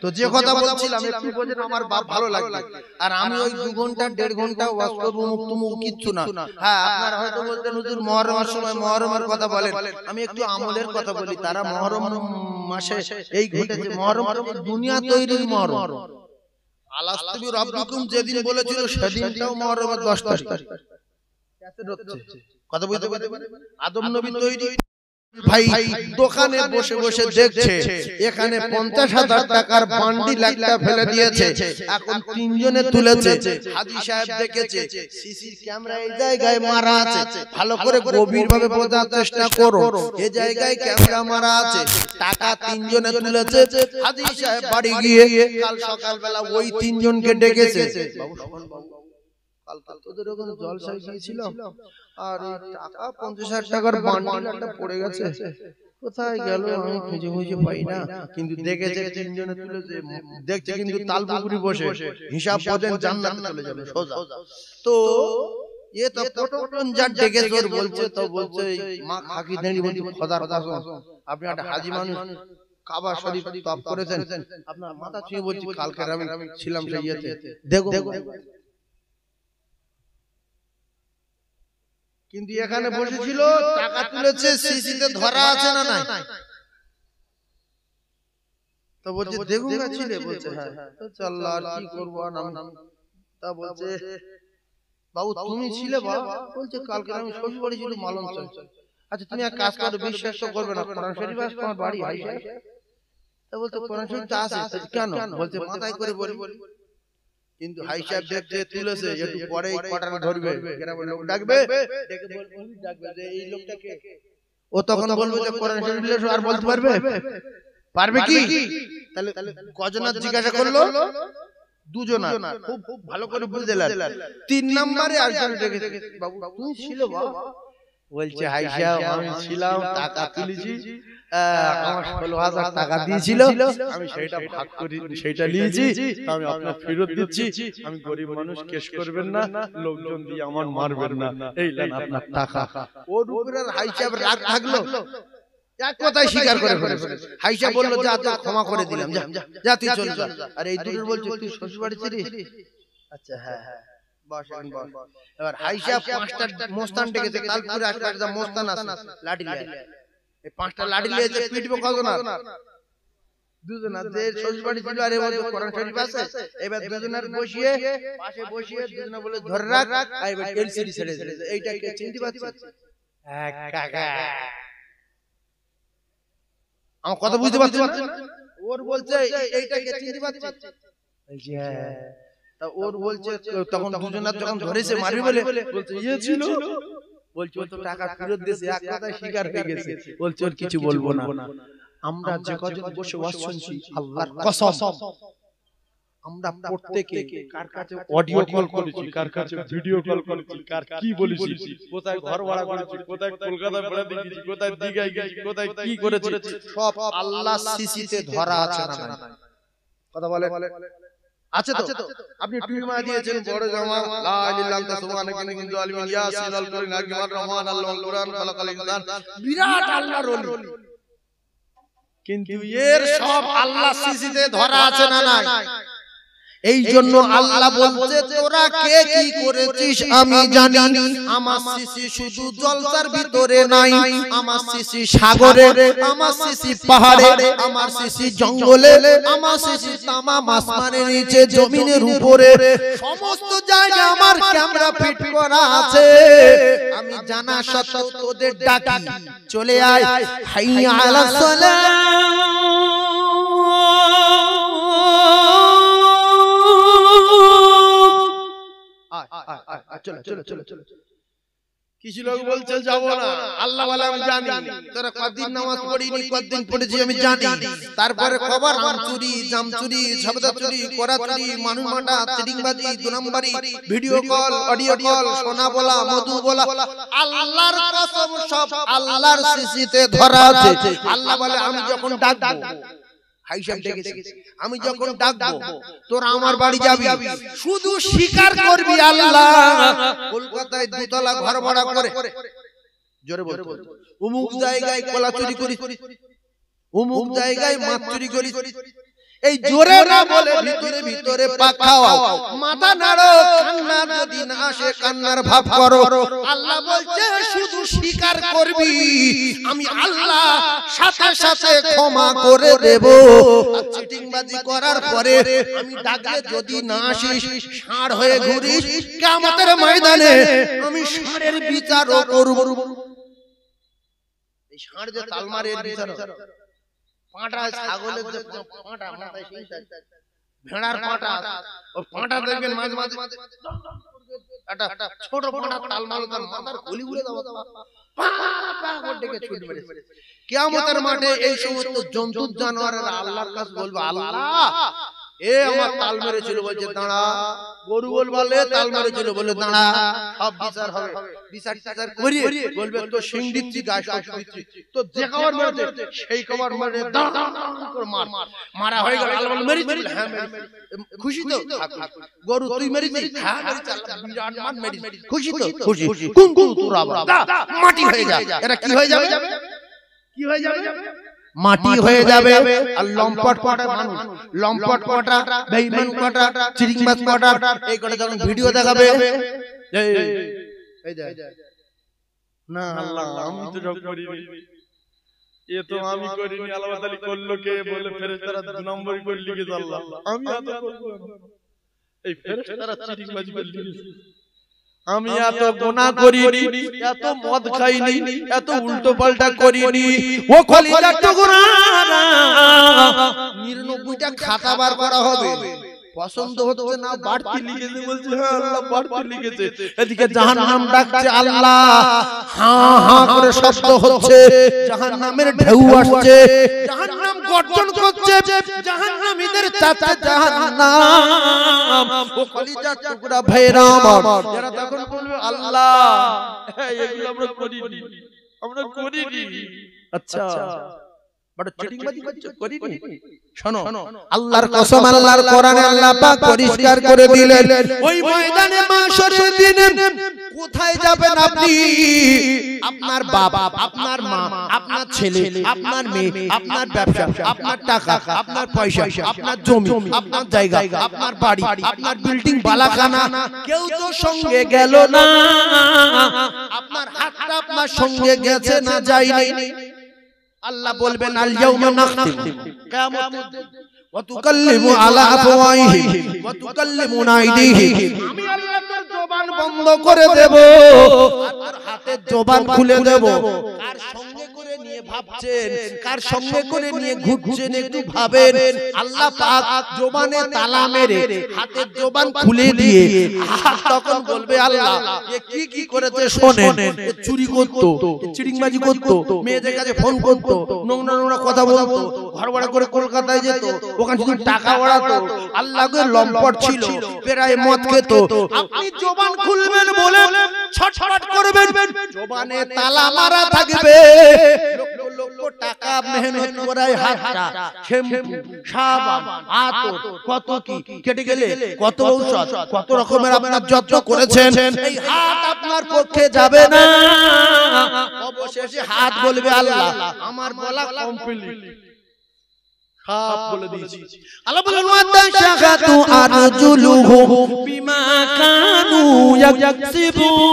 তো যে কথা বলছিলাম একটু বোঝেন, আমার বাপ ভালো লাগবে। আর আমি ওই 2 ঘন্টা 1.5 ঘন্টা ওয়াজ করব, মুক্তমুখ কিচ্ছু না। হ্যাঁ আপনারা হয়তো বলতেন হুজুর মহরমের সময় মহরমের কথা বলেন, আমি একটু আমলের কথা বলি। তারা মহরম মাসে এই ঘটেছে, মহরম দুনিয়া তৈরির মহরম। আলাস্তুবি রাব্বুকুম যেদিন বলেছিল সেদিনটাও মহরমের 10 তারিখ। কথা বলতে আদম নবী তৈরি ভাই দোকানে বসে বসে দেখছে এখানে 50,000 টাকার বান্ডিল একটা ফেলে দিয়েছে, এখন 3 জনে তুলেছে। হাজী সাহেব দেখেছে সিসির ক্যামেরা এই জায়গায় মারা আছে, ভালো করে গভীরভাবে বোঝার চেষ্টা করো, এই জায়গায় ক্যামেরা মারা আছে, টাকা 3 জনে তুলেছে। হাজী সাহেব বাড়ি গিয়ে কাল সকালবেলা ওই 3 জনকে ডেকেছে, বাবু শোন বাবু, কাল তোদের ওখানে জলসায় গিয়েছিলাম, আর টাকা 50,000 টাকার বান্ডিল একটা পড়ে গেছে, কোথায় গেল আমি খুঁজে খুঁজে পাই না। কিন্তু দেখেছে 3 জনে তুলেছে, দেখছে কিন্তু তালপুকুরি বসে হিসাব বোঝেন, জান্নাতে চলে যাবে সোজা। তো এ তো পটন যা ডেকেছে ওর বলছে, তো বলছে মা খাকি দেনি বলছে খোদার কসম আপনি একটা হাজী মানুষ, কাবা শরীফ তপ করেছেন, আপনার মাথা ছুঁয়ে বলছি কালকে আমি ছিলাম সেই ইয়েতে, দেখো। কিন্তু এখানে বসেছিল, টাকা তুলেছে, সিসিতে ধরা আছে না নাই? তো বলছে দেখুন না ছিলে, বলছে হ্যাঁ। তো চল আর কি করবো, তা বলছে বাবু তুমি ছিলে? বাবা বলছে কালকে আমি শ্বশুর বাড়ি ছিল মালন চল। আচ্ছা তুমি এক কাজ করো, বিশ্বাস তো করবে না, কোরআন শরীফ আছে তোমার বাড়ি? হাই সাহেব তা বলতে কোরআন শরীফ তো আছে। কেন? বলছে মাথায় করে বলি। কিন্তু হাই সাহেব দেখতে তুলেছে, একটু পরে কটানা ধরবে, গ্রামের লোক ডাকবে, ডেকে বলবে ডাকবে যে এই লোকটাকে, ও তখন বলবে যে কোরআন শরীফ নিয়ে আর বলতে পারবে? পারবে কি? তাহলে কজনার জিজ্ঞাসা করলো? 2 জনা, খুব ভালো করে বুঝলেন। 3 নম্বরে আরেকজন ডেকেছে, বাবু তুমি ছিল? বাবা বলছে হাই সাহেব আমি ছিলাম, টাকা তুলেছি, আমার 16,000 টাকা দিয়েছিল, আমি সেটা ভাগ করি, সেটা নিয়েছি, আমি আপনার ফেরত দিচ্ছি। আমি গরিব মানুষ, কেস করবেন না, লোকজন দিয়ে আমার মারবেন না, এই নেন আপনার টাকা। ওর উপরে হাই সাহেব রাগ থাকলো, এক কথাই স্বীকার করে ফেলেছে। হাই সাহেব বলল যা তো ক্ষমা করে দিলাম, যা যা তুই চলে যা। আর এই দুটোর বলছে তুই শ্বশুর বাড়ি ছিলিস? আচ্ছা হ্যাঁ হ্যাঁ বস এখন বস। এবার হাই সাহেব 5টা মোস্তান ডেকেছে, তালপুরে আশপাশে মোস্তান আছে, লাঠি নিয়ে এই 5টা লাঠি নিয়েছে, পিটবে কজন? 2 জন। যে শ্বশুর বাড়ি ছিল আর এবার কোরআন শরীফ আছে, এবার 2 জনের বসিয়ে পাশে বসিয়ে 2 জনে বলে ধরে রাখ, আর এবার এলসিডি ছেড়ে দিয়েছে। এইটাকে চিনতে পারছিস? কাকা আমার কথা বুঝতে পারছিস? ওর বলছে এইটাকে চিনতে পারছিস? বলছে হ্যাঁ। তা ওর বলছে তখন 2 জনের যখন ধরেছে মারবে বলে বলছে ইয়ে ছিল, বলছে ও তো টাকা ফেরত দিয়েছে, এক কথায় স্বীকার হয়ে গেছে। বলছে ওর কিছু বলবো না। আমরা যে কজন বসে ওয়াজ শুনছি আল্লাহর কসম, আমরা প্রত্যেকে কার কাছে অডিও কল করেছি, কার কাছে ভিডিও কল করেছি, কার কি বলেছি, কোথায় ঘর ভাড়া করেছি, কোথায় কলকাতা ভাড়া দিয়েছি, কোথায় দিঘায় গেছি, কোথায় কি করেছি, সব আল্লাহ সিসিতে ধরা আছে না নাই? কথা বলে আছে তো? আপনি টুইমা দিয়েছেন বড় জামা লা ইলাহা ইল্লাল্লাহ সুবহানাকা ইন্নী যালিমিন ইয়াসিন আল কুরআন আকবার রহমান আল্লাহুল কুরআন খালাকাল ইনসান, বিরাট আল্লাহর ওলি। কিন্তু এর সব আল্লাহ সিসিতে ধরা আছে না নাই? এই জন্য আল্লাহ বলছে তোরা কে কি করেছিস আমি জানি। আমার সিসি শুধু জলসার ভিতরে নাই, আমার সিসি সাগরে, আমার সিসি পাহাড়ে, আমার সিসি জঙ্গলে, আমার সিসি তামাম আসমানের নিচে, জমিনের উপরে, সমস্ত জায়গায় আমার ক্যামেরা ফিট করা আছে, আমি জানা সত্ত্বেও তোদের ডাকি চলে আয়, হাইয়া আলাস সালাহ। চলো চলো চলো চলো। কিছু লোক বলছে যাবো না, আল্লাহ ওয়ালা আমি জানি তোরা কতদিন নামাজ পড়িনি, কতদিন পড়েছি আমি জানি। তারপরে খবর আম চুরি, জাম চুরি, সবদা চুরি, করা চুরি, মানুষ মাটা, চিটিংবাজি, 2 নম্বরি, ভিডিও কল, অডিও কল, সোনা বলা, মধু বলা, আল্লাহর কসম সব আল্লাহর সিসিতে ধরা আছে। আল্লাহ বলে আমি যখন ডাকবো, হাইসাব ডেকেছি, আমি যখন ডাকবো তোরা আমার বাড়ি যাবি, শুধু স্বীকার করবি আল্লাহ কলকাতায় 2 তলা ঘর ভাড়া করে, জোরে বল, অমুক জায়গায় কলা চুরি করি, অমুক জায়গায় মাছ চুরি করি। এই জোরে না বলে ভিতরে ভিতরে পাখাও, মাথা নাড়ো, কান্না যদি না আসে কান্নার ভাব করো। আল্লাহ বলছে শুধু স্বীকার করবি, আমি আল্লাহ সাথে সাথে ক্ষমা করে দেব। চিটিংবাজি করার পরে আমি ডাকলে যদি না আসিস, ষাঁড় হয়ে ঘুরিস, কিয়ামতের ময়দানে আমি ষাঁড়ের বিচারও করব। এই ষাঁড় যে তাল মারে এর বিচার, পাঁটা ছাগলের যে পাঁটা মাথায় সেই ভেড়ার পাঁটা, ও পাঁটা দেখবেন মাঝে মাঝে একটা ছোট পাঁটা তাল মারলে তার মাথার খুলি উড়ে যাবে, পা পা করে ডেকে ছুটে মেরে। কিয়ামতের মাঠে এই সমস্ত জন্তু জানোয়ারেরা আল্লাহর কাছে বলবে, আল্লাহ এ আমার তাল মেরেছিল, বলছে দাঁড়া। গরু বলবে তাল মেরেছিল, বলে দাঁড়া, সব বিচার হবে। বিচার টিচার করিয়ে বলবে তো সিং দিচ্ছি, গাছ দিচ্ছি, তো যে খবর মেরেছে সেই খবর মেরে মার, মারা হয়ে গেল। আল্লাহ বলে মেরেছি, হ্যাঁ মেরেছি, খুশি তো? গরু তুই মেরেছিস? হ্যাঁ মেরেছি, বিরাট মান মেরেছি, খুশি তো? খুশি। কোন কোন তোরা মাটি হয়ে যায়, এরা কি হয়ে যাবে? কি হয়ে যাবে? মাটি হয়ে যাবে। আর লম্পট কটা মানুষ, লম্পট কটা, বেঈমান কটা, চিটিংবাজ কটা, এই কটা যখন ভিডিও দেখাবে, এই না আল্লাহ আমি তো সব করিনি, এ তো আমি করিনি, আল্লাহ তাআলা করলো কে? বলে ফেরেশতারা 2 নম্বরই করে লিখেছে আল্লাহ, আমি এত করব না। এই ফেরেশতারা চিটিংবাজি করে লিখেছে, আমি এত গুনাহ করিনি, এত মদ খাইনি, এত উল্টো পাল্টা করিনি। ও কলিজার টুকরা, 99টা খাতা বার করা হবে, পছন্দ হচ্ছে না, বাড়তি লিখেছে, বলছে হ্যাঁ আল্লাহ বাড়তি লিখেছে। এদিকে জাহান্নাম ডাকছে আল্লাহ, হাঁ হাঁ করে শব্দ হচ্ছে, জাহান্নামের ঢেউ আসছে, জাহান্নাম গর্জন করছে, জাহান্নামীদের চাচা জাহান্নাম। ও কলিজার টুকরা ভাইরা আমার, যারা তখন বলবে আল্লাহ এগুলো আমরা করিনি, আমরা করিনি। আচ্ছা বড় চিটিংবাজি করছো, করিনি? শোনো, আল্লাহর কসম, আল্লাহর কোরআনে আল্লাহ পাক পরিষ্কার করে দিলেন, ওই ময়দানে মাশরের দিনে কোথায় যাবেন আপনি? আপনার বাবা, আপনার মা, আপনার ছেলে, আপনার মেয়ে, আপনার ব্যবসা, আপনার টাকা, আপনার পয়সা, আপনার জমি, আপনার জায়গা, আপনার বাড়ি, আপনার বিল্ডিং বালাখানা, কেউ তো সঙ্গে গেল না। আপনার হাতটা আপনার সঙ্গে গেছে না যায়নি? আল্লাহ বলবেন আল ইয়াউমা নাখতিম, কিয়ামতের দিন, ওয়া তুকাল্লিমু আলা আফওয়াহিহিম ওয়া তুকাল্লিমুনা আইদিহিম, আমি আল্লাহ তোর জবান বন্ধ করে দেব, আর তোর হাতের জবান খুলে দেব। কার সঙ্গে করে নিয়ে ভাবছেন, কার সঙ্গে করে নিয়ে ঘুরছেন, একটু ভাবেন। আল্লাহ পাক জবানে তালা মেরে হাতের জবান খুলে দিয়ে তখন বলবে আল্লাহ এ কি কি করেছে শোনেন, এ চুরি করতো, চিটিংবাজি করতো, মেয়েদের কাছে ফোন করতো, নোংরা নোংরা কথা বলতো, ঘর ভাড়া করে কলকাতায় যেত, ওখানে শুধু টাকা ওড়াতো, আল্লাহকে লম্পট ছিল, প্রায় মদ খেত। আপনি জবান খুলবেন বলে ছটফট করবেন, জবানে তালা মারা থাকবে। লক্ষ লক্ষ টাকা মেহনত করায় হাতটা, শ্যাম্পু, সাবান, আতর, কত কি কেটে গেলে, কত ঔষধ, কত রকমের আপনার যত্ন করেছেন, এই হাত আপনার পক্ষে যাবে না। অবশেষে হাত বলবে আল্লাহ আমার বলা কমপ্লিট, সব বলে দিয়েছি। আল্লাহ বলেন ওয়া তাশাকাতু আরজুলুহুম বিমা কানু ইয়াকসিবুন।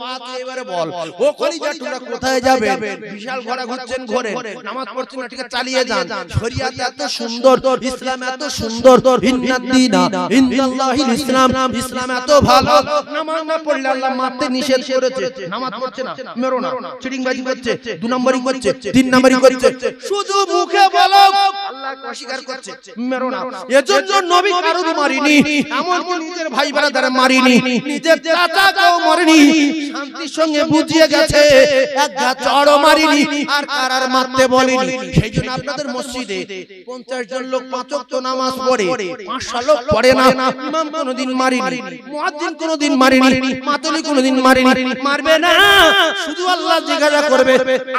পাঁচ এবারে বল, ও কলিজা টুকরা কোথায় যাবে? বিশাল ঘোড়া ঘুরছেন ঘরে, নামাজ পড়ছেন না, ঠিক চালিয়ে যান। শরিয়াত এত সুন্দর, ইসলাম এত সুন্দর, ইন্নাদ-দীনা ইনদাল্লাহিল ইসলাম, ইসলাম এত ভালো। নামাজ না পড়লে আল্লাহ মারতে নিষেধ করেছে। নামাজ পড়ছে না, মেরো না, চিটিংবাজি করছে, 2 নম্বরই করছে, 3 নম্বরই করছে, শুধু মুখে বলো আল্লাহকে অস্বীকার করছে, মেরো না। এজন্য নবী কারো মারিনি, এমনকি নিজের ভাই ব্রাদার মারিনি, নিজের চাচাকেও মারিনি, শান্তির সঙ্গে বুঝিয়ে গেছে, এক গা চড়ও মারিনি, আর কারার মারতে বলিনি। সেইজন্য আপনাদের মসজিদে 50 জন লোক 5 ওয়াক্ত নামাজ পড়ে, 500 লোক পড়ে না। ইমাম কোনদিন মারিনি, মুয়াজ্জিন কোনদিন মারিনি, মাতলি কোনদিন মারিনি, মারবে না। শুধু আল্লাহ জিজ্ঞাসা করবে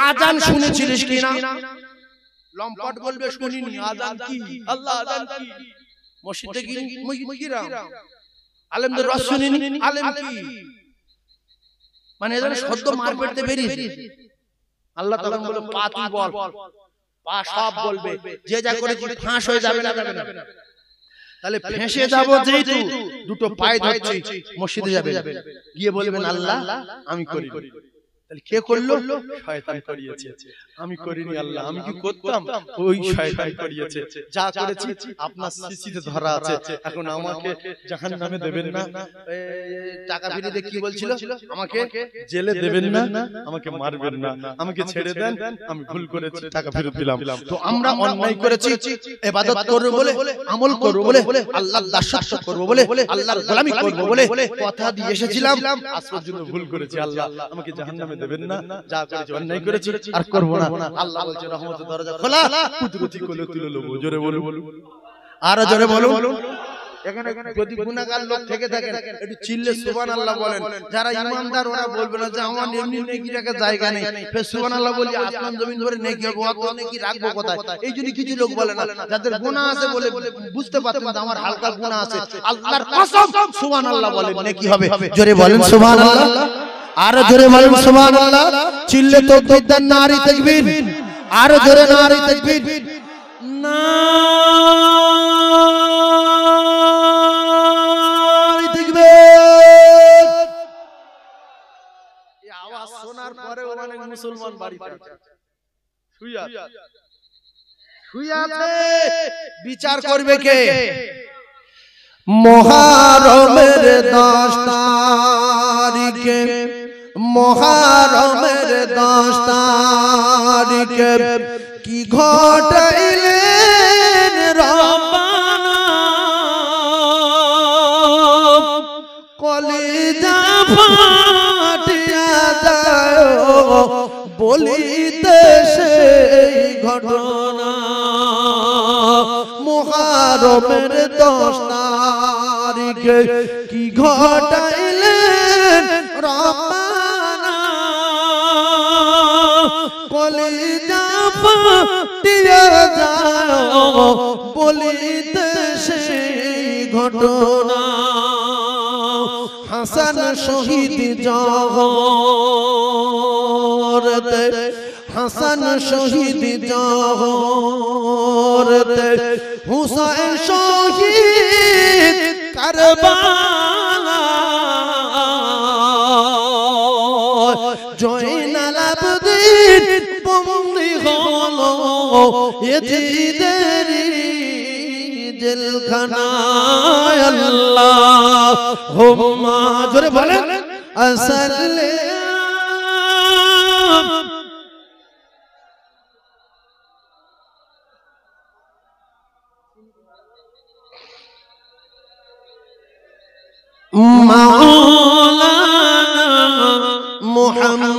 আযান শুনেছিলিস কিনা? লম্পট বলবে শুনিনি। আযান কি? আল্লাহ আযান কি? মসজিদে কি মুকিরাম আলেমদের রস শুনিনি? আলেম কি? মানে এজন্য শব্দ মার পেতে বেরিয়েছে। আল্লাহ তাআলা বলে পা তুই বল, পা সব বলবে, যে যা করেছি ফাঁস হয়ে যাবে না, যাবে না। তাহলে ফেঁসে যাব যেহেতু, দুটো পায়ে ধরছি, মসজিদে যাবে, গিয়ে বলবেন আল্লাহ আমি করি। তাহলে কে করলো? শয়তান করিয়েছে, আমি করিনি আল্লাহ। আমি কি করতাম? ওই শয়তান করিয়েছে। যা করেছি আপনার সিসিতে ধরা আছে, এখন আমাকে জাহান্নামে দেবেন না। টাকা ফিরে কি বলছিল? আমাকে জেলে দেবেন না, আমাকে মারবেন না, আমাকে ছেড়ে দেন, আমি ভুল করেছি, টাকা ফেরত দিলাম। তো আমরা অন্যায় করেছি, ইবাদত করব বলে, আমল করব বলে, আল্লাহর দাসত্ব করব বলে, আল্লাহর গোলামি করব বলে কথা দিয়ে এসেছিলাম, আজ পর্যন্ত ভুল করেছি। আল্লাহ আমাকে জাহান্নামে দেবেন না, যা করেছি অন্যায় করেছি আর করব না। আল্লাহ বলছে রহমতের দরজা খোলা, কুদরতি কোলে তুলে নেব। জোরে বলুন, আরো জোরে বলুন। এখানে যদি গুনাহগার লোক থেকে থাকেন, একটু চিল্লে সুবহানাল্লাহ বলেন। যারা ইমানদার ওরা বলবে না যে আমার এমনি নেকিটাকে জায়গা নেই, ফের সুবহানাল্লাহ বলি আসমান জমিন ভরে নেকি হবে, অত নেকি রাখবো কোথায়? এই জন্য কিছু লোক বলে না, যাদের গুনাহ আছে বলে বুঝতে পারতেন যে আমার হালকা গুনাহ আছে, আল্লাহর কসম সুবহানাল্লাহ বলেন নেকি হবে। জোরে বলেন সুবহানাল্লাহ, আরো জোরে বলেন সুবহানাল্লাহ। চিল্লে তাকবীর দেন, নারী তাকবীর, আরো জোরে নারী তাকবীর। নারী তাকবীর। এই আওয়াজ শোনার পরে অনেক মুসলমান বাড়িতে শুয়ে আছে, বিচার করবে কে? মুহররমের 10 তারিখে, মুহররমের 10 তারিখে কি ঘটাইলেন রব্বানা, কলিজা ফাটিয়া যায় বলিতে সেই ঘটনা। মুহররমের 10 তারিখে কি ঘটাইলেন রব্বানা, কলিজা ফাটিয়া যায় বলিতে সেই ঘটনা। হাসান শহীদ জহরতে, হাসান শহীদ জহরতে, হুসাইন শহীদ কারবালা, জয়নাল আবেদিন বন্দী হলো এজিদের জেলখানায়। আল্লাহুম্মা জোরে বলেন আসসালাম। মাওলানা মুহাম্মদ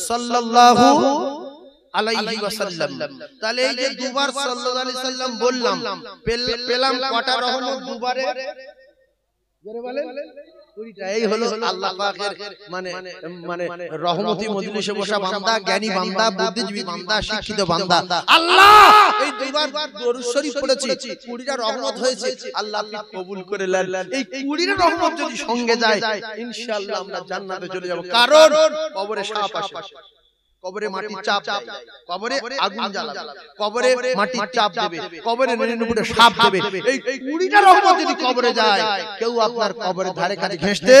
সাল্লাল্লাহু আলাইহি ওয়াসাল্লাম। তাহলে এই যে দুবার সাল্লাল্লাহু আলাইহি সাল্লাম বললাম, পেলাম কটা রহমত দুবারে? জোরে বলেন 20টা। এই হলো আল্লাহ পাকের মানে রহমতি মজলিসে বসা বান্দা, জ্ঞানী বান্দা, বুদ্ধিজীবী বান্দা, শিক্ষিত বান্দা। আল্লাহ এই দুবার দরুদ শরীফ পড়েছি, 20টা রহমত হয়েছে, আল্লাহ আপনি কবুল করে নেন। এই 20টা রহমত যদি সঙ্গে যায় ইনশাআল্লাহ আমরা জান্নাতে চলে যাব। কারণ কবরে সাপ আসে, কবরে মাটির চাপ দেয়, কবরে আগুন জ্বালাবে, কবরে মাটির চাপ দেবে, কবরে নিরুপটে সাপ দেবে। এই 20টা রহমত যদি কবরে যায়, কেউ আপনার কবরের ধারে কাছে ঘেঁষতে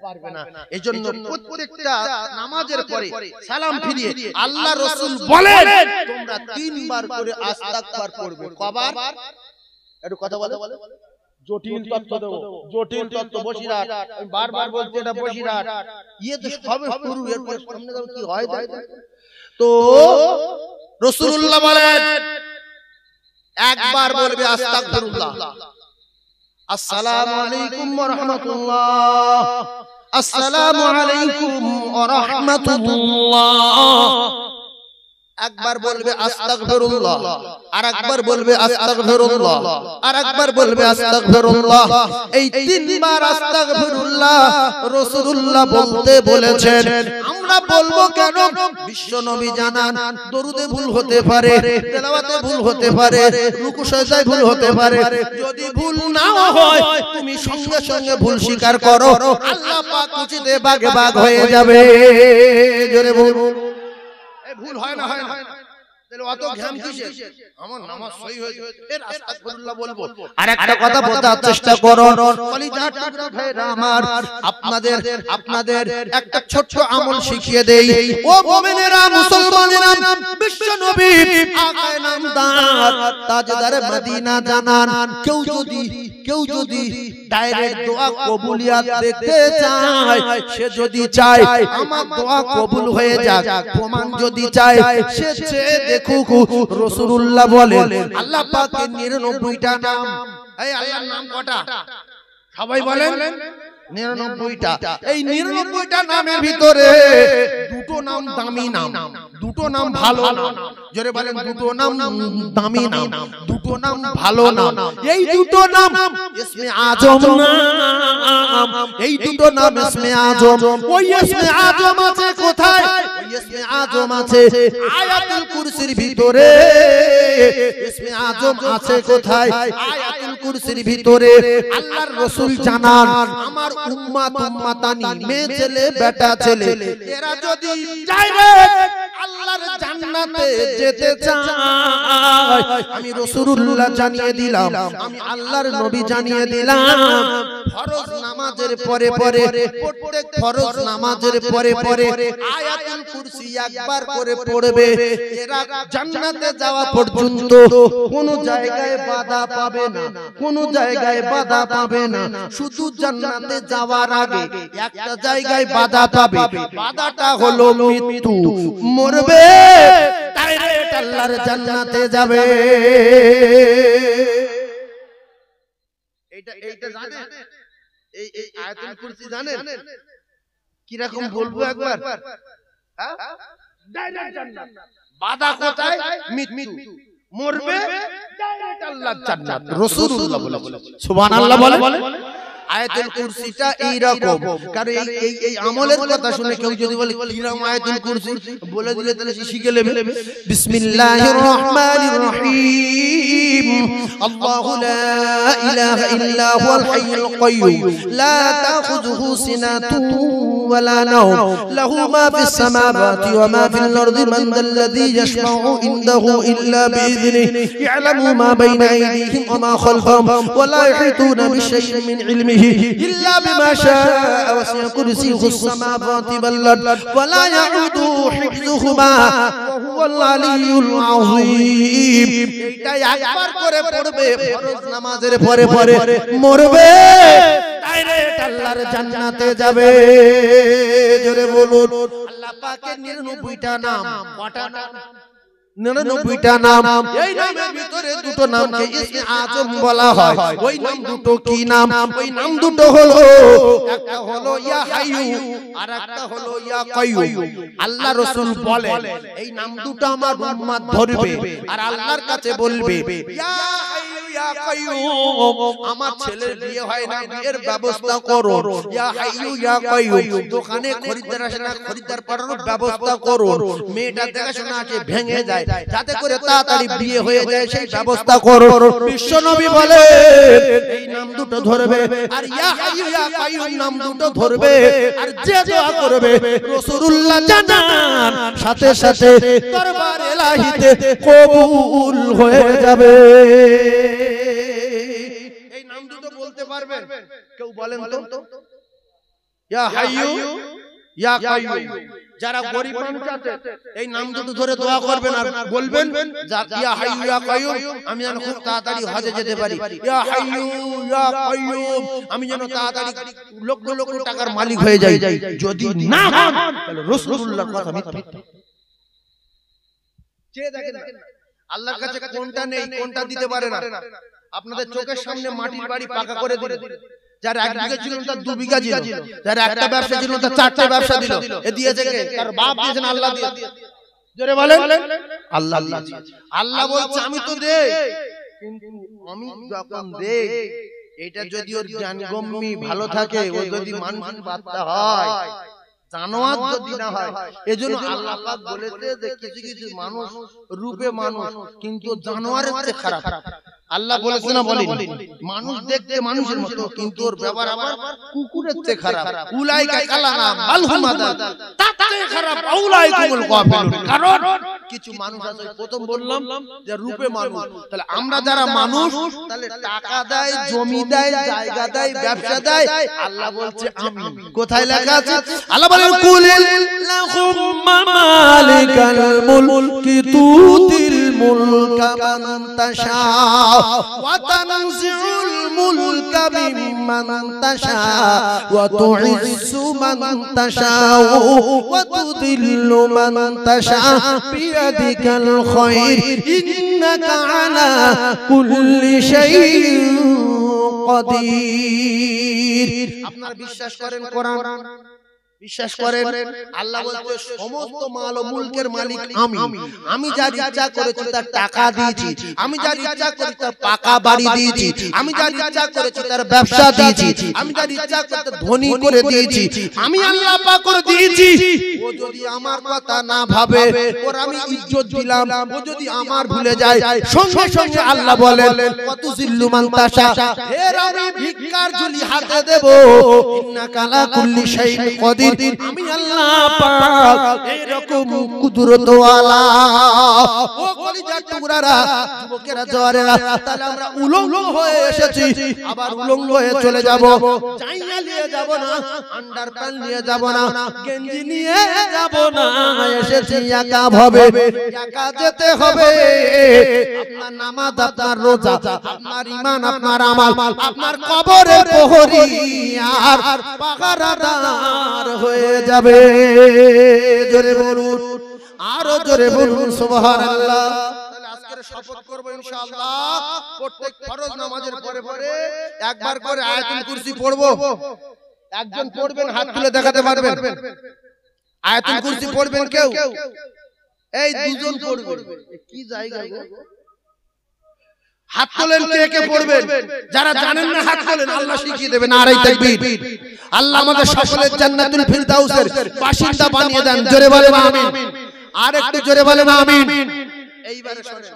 পারবে না। এজন্য প্রত্যেকটা নামাজের পরে সালাম ফিরিয়ে আল্লাহ রাসূল বলেন তোমরা 3 বার করে আস্তাগফার পড়বে। কবার? একটু কথা বলে জটিল তত্ত্ব দেব, জটিল তত্ত্ব বসিরহাট, আমি বারবার বলছি এটা বসিরহাট, ইয়ে তো সবে শুরু, এরপর সামনে যাবে কি হয় তো রাসূলুল্লাহ বলেন একবার বলবে আস্তাগফিরুল্লাহ, আসসালামু আলাইকুম ওয়া রাহমাতুল্লাহ, আসসালামু আলাইকুম ওয়া রাহমাতুল্লাহ। একবার বলবে আস্তাগফিরুল্লাহ, আরেকবার বলবে আস্তাগফিরুল্লাহ, আরেকবার বলবে আস্তাগফিরুল্লাহ। এই 3 বার আস্তাগফিরুল্লাহ রাসূলুল্লাহ বলতে বলেছেন। আমরা বলবো কেন? বিশ্ব নবী জানান দরুদে ভুল হতে পারে, তেলাওয়াতে ভুল হতে পারে, রুকু সাজদায় ভুল হতে পারে। যদি ভুল নাও হয় তুমি সঙ্গে সঙ্গে ভুল স্বীকার করো, আল্লাহ পাক উচিতে ভাগে ভাগ হয়ে যাবে। জোরে বলুন ভুল হয় না, হয় না, তাহলে অত ঘাম কিসের? আমার নামাজ সহি হয়েছে এর আস্তাগফিরুল্লাহ বলবো। আরেকটা কথা বোঝার চেষ্টা করুন কলিজার টুকরা ভাইরা আমার, আপনাদের একটা ছোট্ট আমল শিখিয়ে দেই। ও মুমিনেরা, মুসলমানেরা, বিশ্ব নবী আকায়ে নামদার তাজদার মদিনা জানান কেউ যদি ডাইরেক্ট দোয়া কবুলিয়াত দেখতে চায়, সে যদি চায় আমার দোয়া কবুল হয়ে যাক, প্রমাণ যদি চায় সে চেয়ে দেখুক। রাসূলুল্লাহ বলেন আল্লাহ পাকের 99টা নাম। এই আল্লাহর নাম কটা? সবাই বলেন 99টা। এই 99টা নামের ভিতরে দুটো নাম দামি নাম, দুটো নাম ভালো নাম। জোরে বলেন দুটো নাম দামি নাম, দুটো নাম ভালো নাম। এই দুটো নাম ইসমে আজম নাম, এই দুটো নাম ইসমে আজম। ওই ইসমে আজম আছে কোথায়? ওই ইসমে আজম আছে আয়াতুল কুরসির ভিতরে। ইসমে আজম আছে কোথায়? আয়াতুল কুরসির ভিতরে। আল্লাহর রাসূল জানান আমার উম্মত উম্মতানি, মেয়ে ছেলে বেটা ছেলে, এরা যদি ডাইরেক্ট আল্লাহর জান্নাতে যেতে চায়, আমি রাসূলুল্লাহ জানিয়ে দিলাম, আমি আল্লাহর নবী জানিয়ে দিলাম, ফরজ নামাজের পরে পরে, প্রত্যেক ফরজ নামাজের পরে পরে আয়াতুল কুরসি একবার করে পড়বে। এরা জান্নাতে যাওয়া পর্যন্ত কোন জায়গায় বাধা পাবে না, কোন জায়গায় বাধা পাবে না। শুধু জান্নাতে যাওয়ার আগে একটা জায়গায় বাধা পাবে, বাধাটা হলো মৃত্যু। মরবে ডাইরেক্ট আল্লাহর জান্নাতে যাবে। এইটা জানেন? এই আয়াতুল কুরসি জানেন কি রকম বলবো একবার? ডাইরেক্ট জান্নাত। বাধা কোথায়? মৃত্যু। মরবে ডাইরেক্ট আল্লাহর জান্নাত। রাসূলুল্লাহ বলে সুবহানাল্লাহ বলে। আয়াতুল কুরসিটা এই রকম, কারণ এই আমলের কথা শুনে কেউ যদি বলে কি নাম আয়াতুল কুরসি, বলে দিলে তাহলে শিখে নেবে। বিসমিল্লাহির রহমানির রহিম, আল্লাহু লা ইলাহা ইল্লা হুয়াল হাইয়ুল কাইয়্যুম, লা তাখুযুহু সিনাতুন ওয়া লা নাওম, লাহু মা ফিস সামাওয়াতি ওয়া মা ফিল আরদি, মান যাল্লাযী ইয়াশফাউ ইনদাহু ইল্লা বিইذনিহি, ইয়ালামু মা বাইনা আইদিহিম ওয়া মা খালফাহুম, ওয়া লা ইহিতুনা বিশাইইন মিন ইলমিহি إلا بما شاء، وسع كرسيه السماوات والأرض ولا يعوده حفظهما وهو العلي العظيم। এটা একবার করে পড়বে ফরজ নামাজের পরে পরে, মরবে ডাইরেক্ট আল্লাহর জান্নাতে যাবে। জোরে বলুন আল্লাহ পাকের 99টা নাম। কটা নাম? 99টা নাম। এই নামের ভিতরে দুটো নামকে ইসমে আজম বলা হয়। ওই নাম দুটো কি নাম? ওই নাম দুটো হলো, একটা হলো ইয়া হাইয়ু আর একটা হলো ইয়া কাইয়্যুম। আল্লাহ রাসূল বলেন এই নাম দুটো আমার উম্মত ধরবে আর আল্লাহর কাছে বলবে ইয়া হাইয়ু ইয়া কাইয়্যুম, আমার ছেলের বিয়ে হয় না, বিয়ের ব্যবস্থা করো। ইয়া হাইয়ু ইয়া কাইয়্যুম, দোকানে খরিদ্দার আসে না, খরিদ্দার পাঠানোর ব্যবস্থা করো। মেয়েটা দেখাশোনা আছে ভেঙে যায়, যাতে করে তাড়াতাড়ি বিয়ে হয়ে যায় সেই ব্যবস্থা করো। বিশ্ব নবী বলে এই নাম দুটো ধরবে আর ইয়া হাইয়ু ইয়া কাইয়্যুম নাম দুটো ধরবে, আর যে দোয়া করবে রাসূলুল্লাহ জানান সাথে সাথে দরবার ইলাহিতে কবুল হয়ে যাবে। এই নাম দুটো বলতে পারবেন? কেউ বলেন তো? ইয়া হাইয়ু ইয়া কাইয়ুম। যারা গরীব মানুষ আছে এই নাম দুটো ধরে দোয়া করবেন আর বলবেন ইয়া হাইয়ু ইয়া কাইয়ুম, আমি যেন খুব তাড়াতাড়ি হজে যেতে পারি। ইয়া হাইয়ু ইয়া কাইয়ুম, আমি যেন তাড়াতাড়ি লক্ষ লক্ষ টাকার মালিক হয়ে যাই। যদি না হন তাহলে রাসূলুল্লাহর কথা মিথ্যা। চেয়ে দেখেন আল্লাহর কাছে কোনটা নেই, কোনটা দিতে পারে না। আপনাদের চোখের সামনে মাটির বাড়ি পাকা করে দিলেন। যার এক বিঘা ছিল তার 2 বিঘা দিল, যার একটা ব্যবসা ছিল তার 4টে ব্যবসা দিল। এ দিয়েছে কে? তার বাপ দিয়েছেন, আল্লাহ দিয়েছে। জোরে বলেন আল্লাহ দিয়েছে। আল্লাহ বলছে আমি তো দেই, কিন্তু আমি যখন দেই এটা যদি ওর জ্ঞানগম্যি ভালো থাকে, ও যদি মানুষের বাচ্চা হয়, জানোয়ার যদি না হয়, এজন্য আল্লাহ পাক বলেছে যে কিছু কিছু মানুষ রূপে মানুষ কিন্তু জানোয়ারের চেয়ে খারাপ। আল্লাহ বলেছে না বলেন? মানুষ দেখতে মানুষের মতো কিন্তু ওর ব্যবহার আবার কুকুরের চেয়ে খারাপ। উলাইকা কালানা বালহুম আদাল, তার চেয়ে খারাপ আউলাইকুমুল কাফিরুন। কারণ কিছু মানুষ আছে, প্রথম বললাম যে রূপে মানুষ। তাহলে আমরা যারা মানুষ, তাহলে টাকা দেয়, জমি দেয়, জায়গা দেয়, ব্যবসা দেয়, আল্লাহ বলছে আমি। কোথায় লেখা আছে? আল্লাহ বলেন কুলিল্লাহুম্মা মালিকাল মুলকি তুতিল মুলকা মান তাশা ওয়া তানজিউল মুলকা মিম্মান তাশা ওয়া তুইজ্জু মান তাশা ওয়া তুযিল্লু মান তাশা বিয়াদিকাল খায়র ইন্নাকা আলা কুল্লি শাইইন কাদির। আপনারা বিশ্বাস করেন কোরআন? বিশ্বাস করেন? আল্লাহ বলতে সমস্ত মাল ও মুলকের মালিক আমি। আমি যার ইচ্ছা করেছি তার টাকা দিয়েছি, আমি যার ইচ্ছা করেছি তার পাকা বাড়ি দিয়েছি, আমি যার ইচ্ছা করেছি তার ব্যবসা দিয়েছি, আমি যার ইচ্ছা করেছি ধনী করে দিয়েছি, আমি আল্লাহ পাক করে দিয়েছি। ও যদি আমার কথা না ভাবে, ওর আমি ইজ্জত দিলাম, ও যদি আমার ভুলে যায়, সঙ্গে সঙ্গে আল্লাহ বলেন ওয়াতুযিল্লু মান তাশা, এর আমি ভিক্ষার ঝুলি হাতে দেব। ইন্নাকা আলা কুল্লি শাইইন কাদির, আমি আল্লাহ পাক এরকম কুদরত ওয়ালা। ও কলিজার টুকরারা, যুবকেরা, জওয়ানেরা, তাহলে আমরা উলঙ্গ হয়ে এসেছি, আবার উলঙ্গ হয়ে চলে যাব। চাইয়া নিয়ে যাব না, আন্ডারপ্যান্ট নিয়ে যাব না, গেঞ্জি নিয়ে যাব না। এসেছি একা ভাবে, একা যেতে হবে। আপনার নামাজ, আপনার রোজা, আপনার ঈমান, আপনার আমল, আপনার কবরের প্রহরী আর পাহারাদার হয়ে যাবে। জোরে বলুন, আরো জোরে বলুন সুবহানাল্লাহ। তাহলে আজকে শপথ করব ইনশাআল্লাহ, প্রত্যেক ফরজ নামাজের পরে পরে একবার করে আয়াতুল কুরসি পড়ব। একজন পড়বেন, হাত তুলে দেখাতে পারবেন? আয়াতুল কুরসি পড়বেন কেউ? এই দুজন পড়বেন। কি জায়গা গো? হাত তোলেন, কে কে পড়বেন? যারা জানেন না হাত তোলেন, আল্লাহ শিখিয়ে দেবেন। নারায়ে তাকবীর। আল্লাহ আমাদের সকলের জান্নাতুল ফিরদাউসের বাসিন্দা বানিয়ে দেন। জোরে বলেন আমিন। আর একটু জোরে বলেন আমিন। এইবারে শুনেন,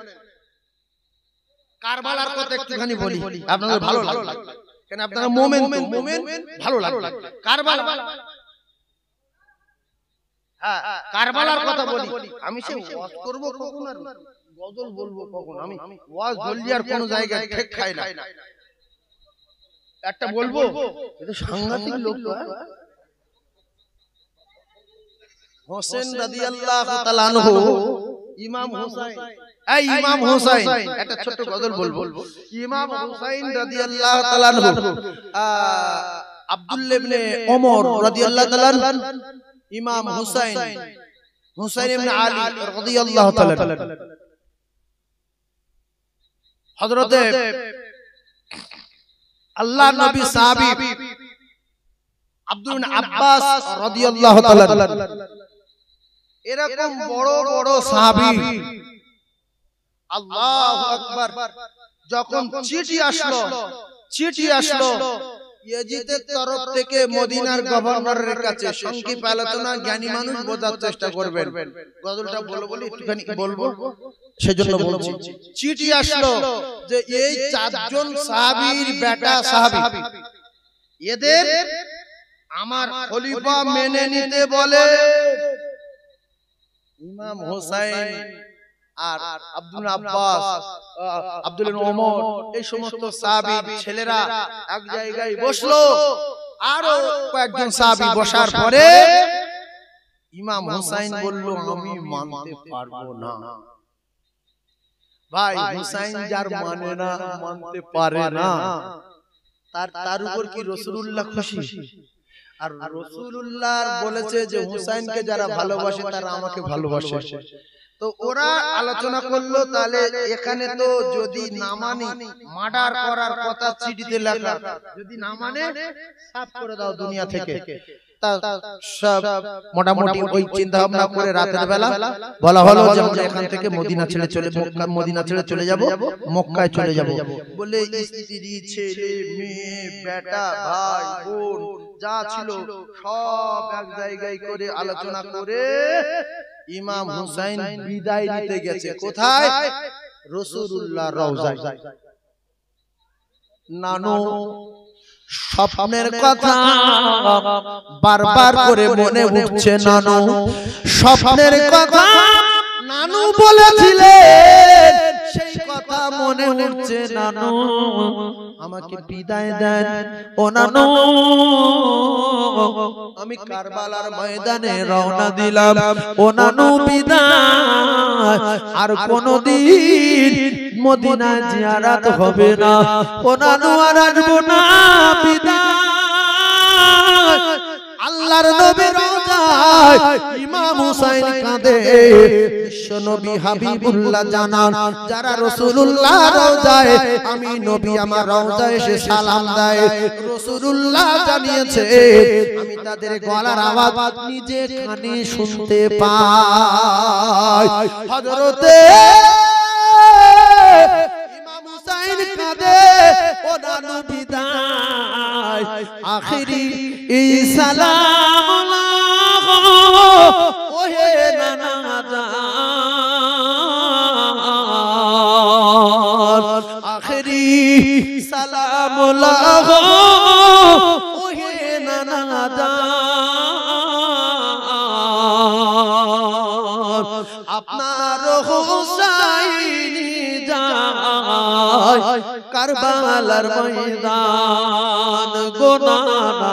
কারবালার কথা একটুখানি বলি, আপনাদের ভালো লাগবে, কেন আপনারা মুমিন তো, মুমিন ভালো লাগবে। কারবালা, হ্যাঁ কারবালার কথা বলি। আমি সে ওয়াজ করব কখন আর গজল বলবো কখন? আমি ওয়াজ বললি আর কোন জায়গায় ঠেক খাই না। একটা বলবো, এটা সাংঘাতিক লোক। হোসেন রাদিয়াল্লাহু তাআলা আনহু, ইমাম হোসেন, এই ইমাম হোসেন, একটা ছোট গজল বলবো। ইমাম হোসেন রাদিয়াল্লাহু তাআলা আনহু, আব্দুল্লাহ ইবনে ওমর রাদিয়াল্লাহু তাআলা, ইমাম হোসেন, হোসেন ইবনে আলী রাদিয়াল্লাহু তাআলা, হযরতে আল্লাহর নবী সাহাবী আব্দুল আব্বাস রাদিয়াল্লাহু তাআলা, এরকম বড় বড় সাহাবী, আল্লাহু আকবার। যখন চিঠি আসলো ইয়াজিদের তরফ থেকে মদিনার গভর্নরের কাছে, সংক্ষিপ্ত আলোচনা, জ্ঞানী মানুষ বোঝার চেষ্টা করবেন। গজলটা বলি একটুখানি বলবো, সেজন্য বলছি। চিঠি আসলো যে এই 4 জন সাহাবীর বেটা সাহাবী, এদের আমার খলিফা মেনে নিতে বলে। ইমাম হোসেন আর আব্দুল আব্বাস, আব্দুল ওমর, এই সমস্ত সাহাবী ছেলেরা এক জায়গায় বসলো। আরো কয়েকজন সাহাবী বসার পরে ইমাম হুসাইন বলল আমি মানতে পারবো না। ভাই হুসাইন যার মানে না, মানতে পারে না, তার উপর কি রাসূলুল্লাহ খুশি? আর রাসূলুল্লাহ বলেছে যে হুসাইনকে যারা ভালোবাসে তারা আমাকে ভালোবাসে। তো ওরা আলোচনা করলো, তাহলে এখানে তো যদি না মানি মার্ডার করার কথা চিঠিতে লেখা, যদি না মানে সাফ করে দাও দুনিয়া থেকে। সব মোটামুটি ওই চিন্তা ভাবনা করে রাতের বেলা বলা হলো যে আমরা এখান থেকে মদিনা ছেড়ে চলে যাব, মক্কায় চলে যাব। বলে স্ত্রী, ছেলে, মেয়ে, বেটা, ভাই, বোন যা ছিল সব এক জায়গায় করে আলোচনা করে ইমাম হুসাইন বিদায় নিতে গেছে। কোথায়? রাসূলুল্লাহর রওজায়। নানু স্বপ্নের কথা বারবার করে মনে উঠছে, নানু স্বপ্নের কথা নানু বলেছিলেন, সেই কথা মনে উঠছে। নানু আমাকে বিদায় দেন ও নানু, আমি কারবালার ময়দানে রওনা দিলাম ও নানু বিদায়, আর কোনদিন মদিনা জিয়ারত হবে না ও নানু, আর আসবো না, বিদায়। আল্লাহর নবীর রওজায় ইমাম হুসাইন কাঁদে। বিশ্ব নবী হাবিবুল্লাহ জানান, যারা রাসূলুল্লাহ রওজায়, আমি নবী আমার রওজায় এসে সালাম দেয়, রাসূলুল্লাহ জানিয়েছে আমি তাদের গলার আওয়াজ নিজে কানে শুনতে পাই। হযরতে ইমাম হুসাইন কাঁদে ও নানু বিদায়, আখিরি এই সালাম ও হে নানা জান, আখিরি সালাম ও হে নানা জান, আপনার হুসাইনি যায় কারবালার ময়দান, গো নানা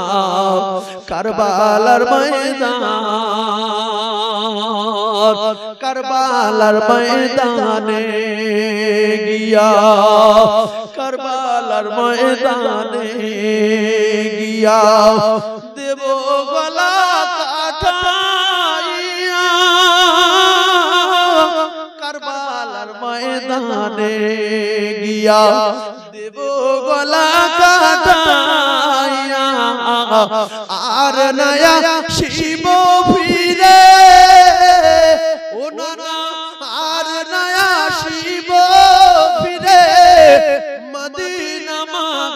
কারবালার ময়দান, কারবালার ময়দানে গিয়া, কারবালার ময়দানে গিয়া দেব গলা কাটাইয়া, কারবালার ময়দানে গিয়া দেব গলা কাটাইয়া, আর নয়া শিব ফিরে ও নানা, আর নয়া শিব ফিরে মদিনা মাকাম,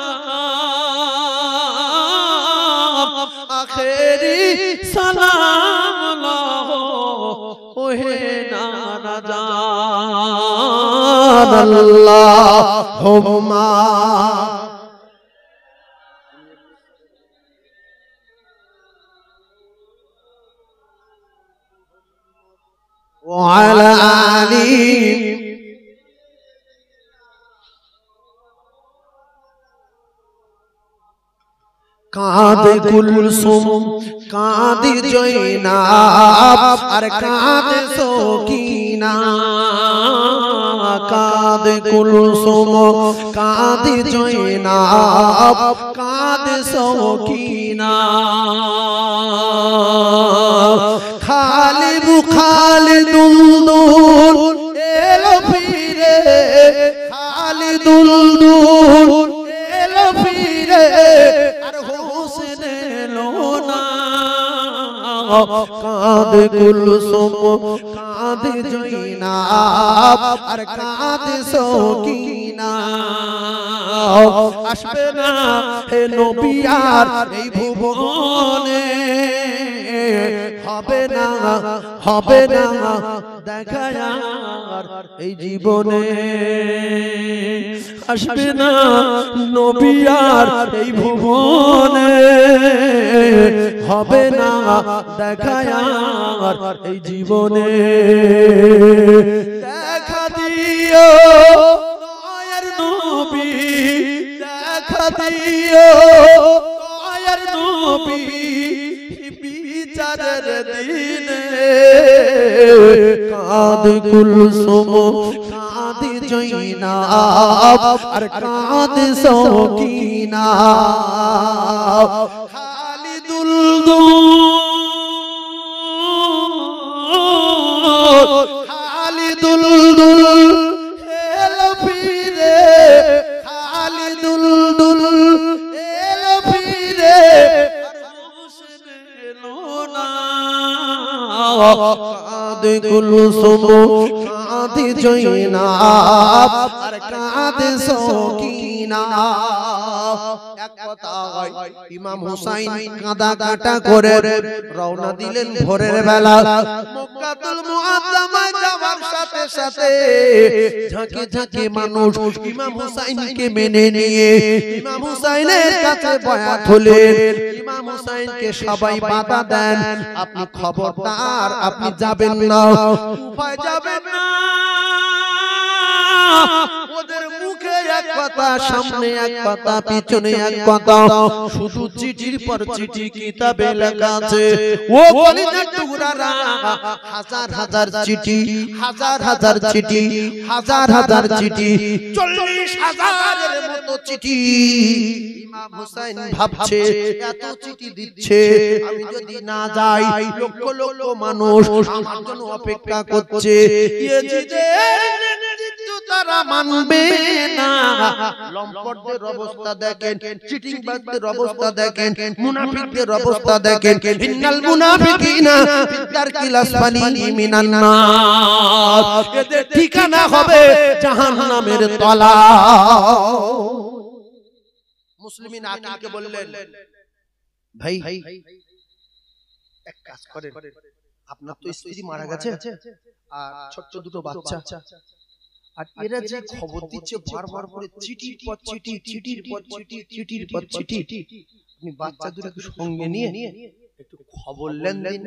আখেরি সালাম ও হে নানা জান, আল্লাহুম্মা وعلى آله কাঁদে কুলসুম, কাঁদে জয়নাব, আর কাঁদে সকিনা, কাঁদে কুলসুম, কাঁদে জয়নাব, কাঁদে সকিনা, খালিদ খালিদুল এলো ফিরে, খালিদুল এলো ফিরে, আর হোসেন এলো না, কাঁদে কুলসুম, কাঁদে জয়নাব, আর কাঁদে সকিনা, আসবে না হে নবী আর এই ভুবনে, হবে না, হবে না দেখা আর এই জীবনে, আসবে না নবী আর এই ভুবনে, হবে না দেখা আর এই জীবনে, দেখা দিও দয়ার নবী, দেখা দিও দয়ার নবী বিচারের দিনে কাঁদে কুলসুম কাঁদে জয়নাব আর কাঁদে সকিনা খালিদুল খালিদুল এলো ফিরে খালিদুল এলো ফিরে কাঁদে কুলসুম কাঁদে জয়নাব আর কাঁদে সকিনা এক কথায় ইমাম হুসাইন কাঁদা কাটা করে রওনা দিলেন ভোরের বেলা মক্কাতুল মুআজ্জামায় যাওয়ার সাথে সাথে ঝাঁকে ঝাঁকে মানুষ ইমাম হুসাইনকে মেনে নিয়ে ইমাম হুসাইনের কাছে বয়াত হলেন ইমাম হুসাইনকে সবাই বাধা দেন আপনি খবরদার আপনি যাবেন না কুফায় যাবেন না ওদের মুখে এক কথা সামনে এক কথা পিছনে এক কথা শুধু চিঠির পর চিঠি কিতাবে লেখা আছে ও কলিজার টুকরারা হাজার হাজার চিঠি হাজার হাজার চিঠি হাজার হাজার চিঠি 40,000-এর মতো চিঠি ইমাম হুসাইন ভাবছে এত চিঠি দিচ্ছে আমি যদি না যাই লক্ষ লক্ষ মানুষ আমার জন্য অপেক্ষা করছে ইয়েজিদের তারা মানবে না লম্পটদের অবস্থা দেখেন চিটিংবাজদের অবস্থা দেখেন মুনাফিকদের অবস্থা দেখেন ইন্নাল মুনাফিকিনা ফিদ্দারকিল আসফালি মিনান নার এদের ঠিকানা হবে জাহান্নামের তলা মুসলিমিন আকিলকে বললেন ভাই এক কাজ করেন আপনার তো স্ত্রী মারা গেছে আর ছোট দুটো বাচ্চা আর এরা যে খবর দিচ্ছে বারবার করে চিঠির পর চিঠি চিঠির পর চিঠি চিঠির পর চিঠি আপনি বাচ্চা দুটোকে সঙ্গে নিয়ে একটু খবর লেনদেন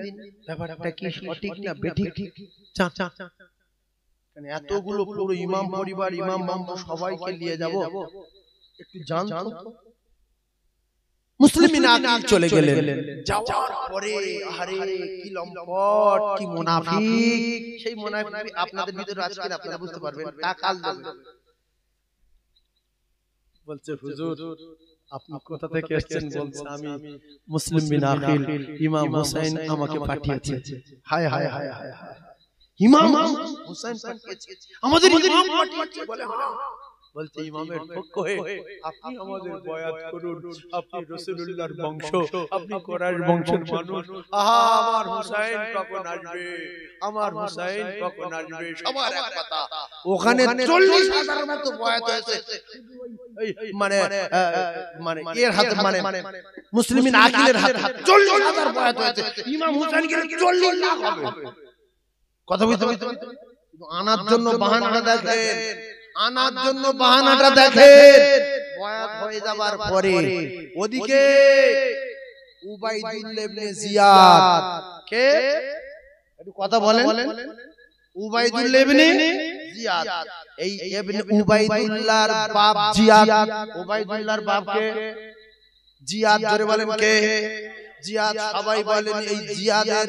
ব্যাপারটা কি সঠিক না বেঠিক মানে এতগুলো পুরো ইমাম পরিবার ইমাম বংশ সবাইকে নিয়ে যাব একটু জানতো মুসলিমিন আকিল চলে গেলেন যাওয়ার পরে আরে কি লম্পট কি মুনাফিক সেই মুনাফিক আপনাদের ভিতরে আজকে আপনারা বুঝতে পারবেন তা কাল বলছে হুজুর আপনি কোথা থেকে এসেছেন বলছে আমি মুসলিম বিন আকিল ইমাম হুসাইন আমাকে পাঠিয়েছে হায় হায় হায় হায় ইমাম হুসাইন পাঠিয়েছে আমাদের ইমাম পাঠিয়েছে বলে হ্যাঁ বলতে ইমামের পক্ষ হয়ে আপনি আমাদের বয়াত করুন আপনি রাসূলুল্লাহর বংশ আপনি কোরআনের বংশের মানুষ আহা আমার হুসাইন কখন আসবে আমার হুসাইন কখন আসবে সবার এক কথা ওখানে 40,000 মতো বয়াত হয়েছে মানে মানে এর হাতে মানে মুসলিমিন আকিলের হাতে 40,000 বয়াত হয়েছে ইমাম হুসাইন কে 40 লাখ হবে কথা বুঝতে কিন্তু আনার জন্য বাহানাটা দেখেন আনার জন্য বাহানাটা দেখেন বয়াত হয়ে যাবার পরে ওদিকে উবাইদুল্লাহ ইবনে জিয়াদ কে একটু কথা বলেন উবাইদুল্লাহ ইবনে জিয়াদ এই ইবনে উবাইদুল্লাহর বাপ জিয়াদ উবাইদুল্লাহর বাপ কে জিয়াদ জোরে বলেন কে জিয়াদ সবাই বলেন এই জিয়াদের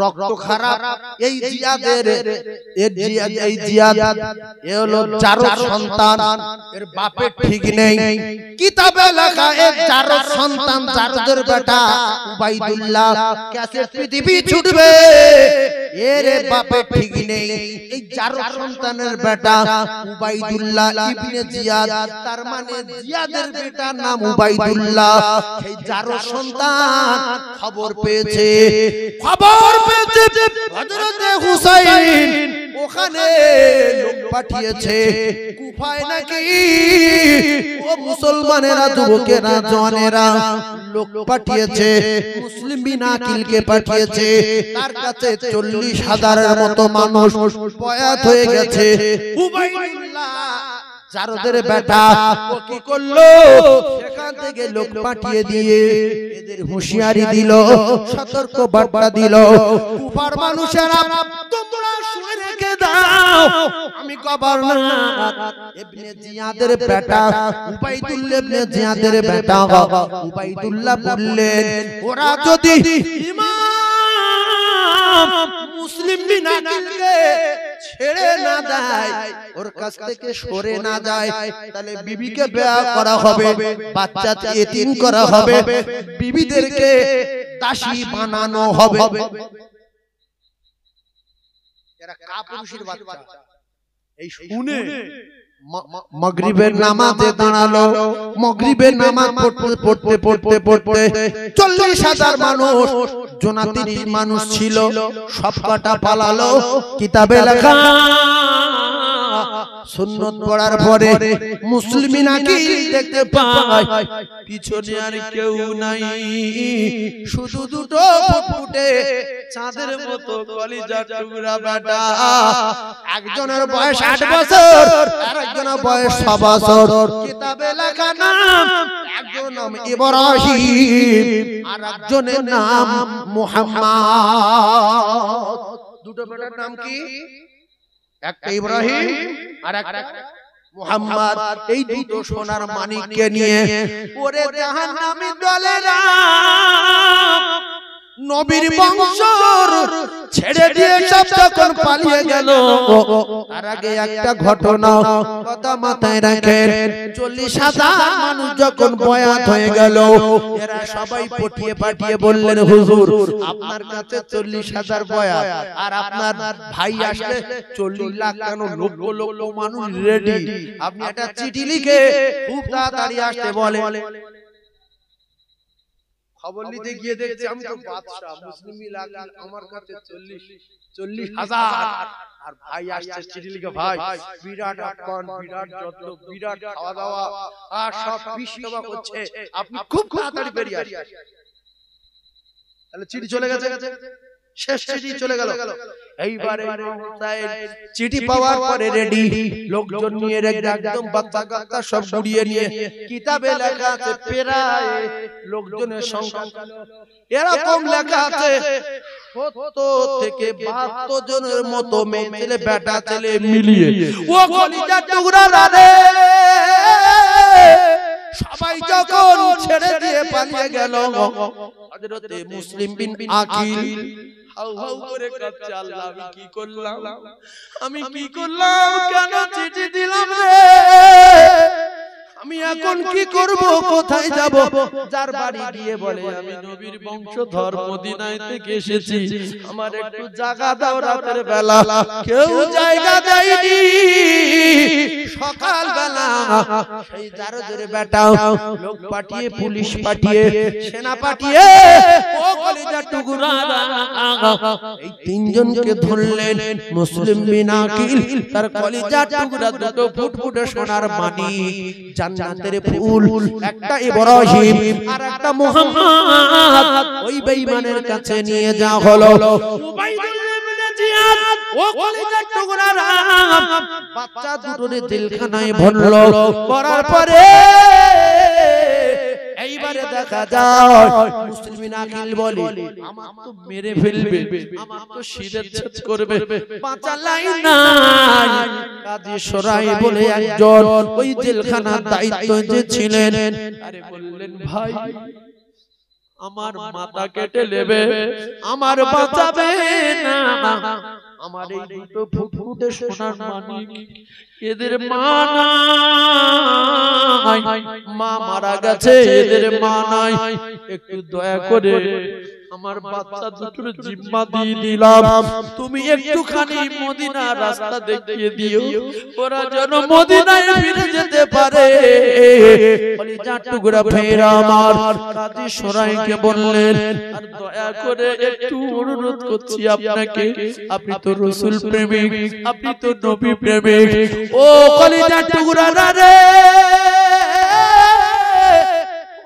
রক্ত খারাপ এই জিয়াদের এই জিয়াদ এ হলো চারো সন্তান এর বাপের ঠিক নেই কিতাবে লেখা এই চারো সন্তান চারদের বেটা উবাইদুল্লাহ কেসে পৃথিবী ছুটবে এর বাপের ঠিক নেই এই চারো সন্তানের বেটা উবাইদুল্লাহ ইবনে জিয়াদ তার মানে জিয়াদের বেটার নাম উবাইদুল্লাহ এই চারো সন্তান খবর পেয়েছে হযরত হুসাইন ওখানে লোক পাঠিয়েছে কুফায় নাকি ও মুসলমানেরা যুবকেরা জওয়ানেরা লোক পাঠিয়েছে মুসলিম বিন আকিলকে পাঠিয়েছে তার কাছে 40,000-এর মতো মানুষ বয়াত হয়ে গেছে উবাইদুল্লাহ জারদের বেটা ও কি করলো সেখান থেকে লোক পাঠিয়ে দিয়ে এদের হুঁশিয়ারি দিল সতর্ক বার্তা দিল কুফার মানুষেরা তোমরা শুনে রেখে দাও আমি আমি গভর্নর ইবনে জিয়াদের বেটা উবাইদুল্লাহ ইবনে জিয়াদের বেটা উবাইদুল্লাহ বললেন ওরা যদি ইমাম মুসলিম বিন আকিলকে ছেড়ে না দেয়, ওর কাছ থেকে সরে না যায়, তাহলে বিবিকে বিয়ে করা হবে, বাচ্চা এতিম করা হবে, বিবিদেরকে দাসী বানানো হবে। এরা কাপুরুষের বাচ্চা। এই শুনে মাগরিবের নামাজে দাঁড়ালো। মাগরিবের নামাজ পড়তে পড়তে পড়তে পড়তে 40,000 মানুষ, জোনাতির মানুষ ছিল, সব কটা পালালো। কিতাবে লেখা সুন্নত পড়ার পরে মুসলিমিন আকিল দেখতে পায় পিছনে আর কেউ নাই, শুধু দুটো ফুটফুটে চাঁদের মতো কলিজার টুকরা বেটা। একজনের বয়স 8 বছর আর একজনের বয়স 6 বছর। কিতাবে লেখা নাম, একজনের নাম ইব্রাহিম আর একজনের নাম মুহাম্মদ। দুটো বেটার নাম কি? একটা ইব্রাহিম আর একটা মুহাম্মদ। এই দুটো সোনার মানিককে নিয়ে ওরে জাহান্নামী দলেরা নবীর বংশ ছেড়ে দিয়ে সব যখন পালিয়ে গেল, তার আগে একটা ঘটনা কথা মাথায় রাখেন। 40,000 মানুষ যখন বয়াত হয়ে গেল, এরা সবাই পাঠিয়ে বললেন হুজুর আপনার কাছে 40,000 বয়াত, আর আপনার ভাই আসলে 40 লাখ কেন লক্ষ লক্ষ মানুষ রেডি, আপনি একটা চিঠি লিখে খুব তাড়াতাড়ি আসতে বলেন। খবর নিতে গিয়ে দেখছি আমি তো বাদশা, মুসলিমি লাগল আমার কাছে 40,000 আর ভাই আসছে চিঠি লিখে, ভাই বিরাট আটকন, বিরাট যত্ন, বিরাট খাওয়া দাওয়া আর সব বিশ্ববা করছে, আপনি খুব তাড়াতাড়ি বেরিয়ে আসেন। তাহলে চিঠি চলে গেছে, শেষ চিঠি চলে গেল। এইবারে চিঠি পাওয়ার পরে রেডি লোকজন নিয়ে একদম বাচ্চা কাচ্চা সব গুড়িয়ে নিয়ে, কিতাবে লেখা আছে প্রায় লোকজনের সংখ্যা এরকম লেখা আছে 70 থেকে 72 জনের মতো মেয়ে ছেলে বেটা ছেলে মিলিয়ে। ও কলিজার টুকরা রে, সবাই যখন ছেড়ে দিয়ে পালিয়ে গেল, হযরতে মুসলিম বিন আকিল হাউ হাউ করে কাঁদছে, আল্লাহ আমি কি করলাম, কেন চিঠি দিলাম রে, আমি এখন কি করব, কোথায় যাব? যার বাড়ি গিয়ে বলে আমি নবীর বংশধর, মদিনায় থেকে এসেছি, আমার একটু জায়গা দাও রাতের বেলা। কেউ জায়গা দেয়নি। সকাল বেলা সেই যার জোরে বেটা লোক পাঠিয়ে, পুলিশ পাঠিয়ে, সেনা পাঠিয়ে ও কলিজার টুকরা এই 3 জনকে ধরলেন। মুসলিম বিন আকিল তার কলিজার টুকরা দুটো ফুটফুটে সোনার মানিক, জান্নাতের ফুল, একটা ইব্রাহিম আর একটা মুহাম্মদ, ওই বেঈমানের কাছে নিয়ে যাওয়া হলো। উবাইদুল্লাহ ইবনে জিয়াদ ও কলিজার টুকরা বাচ্চা দুটোরে জেলখানায় ভরলো। পড়ার পরে এইবারে দেখা যায় মুসলিমিন আকিল বলে আমার তো মেরে ফেলবে, আমার তো শিরচ্ছেদ করবে, বাঁচা লাইন নাই। কাজী সরাই বলে একজন ওই জেলখানার দায়িত্ব যে ছিলেন, আরে বললেন ভাই আমার মাথা কেটে নেবে, আমার বাঁচাবে না, আমার এই দুটো ফুটফুটে সোনার মানিক, এদের মা নাই, মা মারা গেছে, এদের মা নাই, একটু দয়া করে আমার বাচ্চা দুটোর জিম্মা দিয়ে দিলাম, তুমি একটুখানি মদিনা রাস্তা দেখিয়ে দিও, ওরা যেন মদিনায় ফিরে যেতে পারে। কলিজার টুকরা ভাইরা আমার কাজী সরাইকে বললেন, আর দয়া করে একটু অনুরোধ করছি আপনাকে, আপনি তো রাসূল প্রেমিক, আপনি তো নবী প্রেমিক, ও কলিজার টুকরা রে,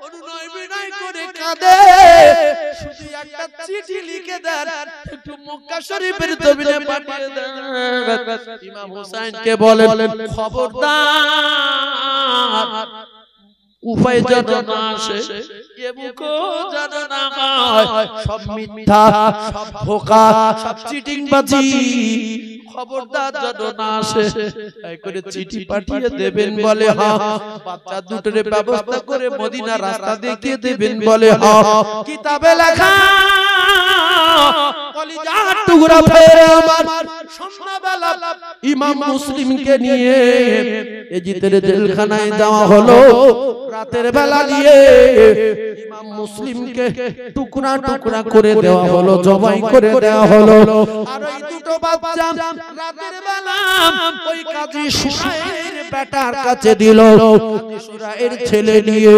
অনুনয় বিনয় করে কাঁদে, শুধু একটা চিঠি লিখে দেন, একটু মক্কা শরীফের জমিনে পাঠিয়ে দেন। ইমাম হুসাইনকে বলেন খবরদার উপায় যেন না আসে, এবুকো যেন না হয়, সব মিথ্যা, সব ধোঁকা, সব চিটিংবাজি, খবরদার যেন না আসে, তাই করে চিঠি পাঠিয়ে দেবেন বলে হ্যাঁ। বাচ্চা দুটোর ব্যবস্থা করে মদিনা রাস্তা দেখিয়ে দেবেন বলে হ্যাঁ। কিতাবে লেখা কলিজার টুকরা ফেরে আমার সন্ধ্যাবেলা ইমাম মুসলিমকে নিয়ে ইজিদের জেলখানায় যাওয়া হলো। রাতের বেলা নিয়ে ইমাম মুসলিমকে টুকরা টুকরা করে দেওয়া হলো, জবাই করে দেওয়া হলো। আর ওই দুটো বাচ্চা রাতের বেলা ওই কাজী সুরাইয়ের বেটার কাছে দিল। কাজী সুরাইয়ের ছেলে নিয়ে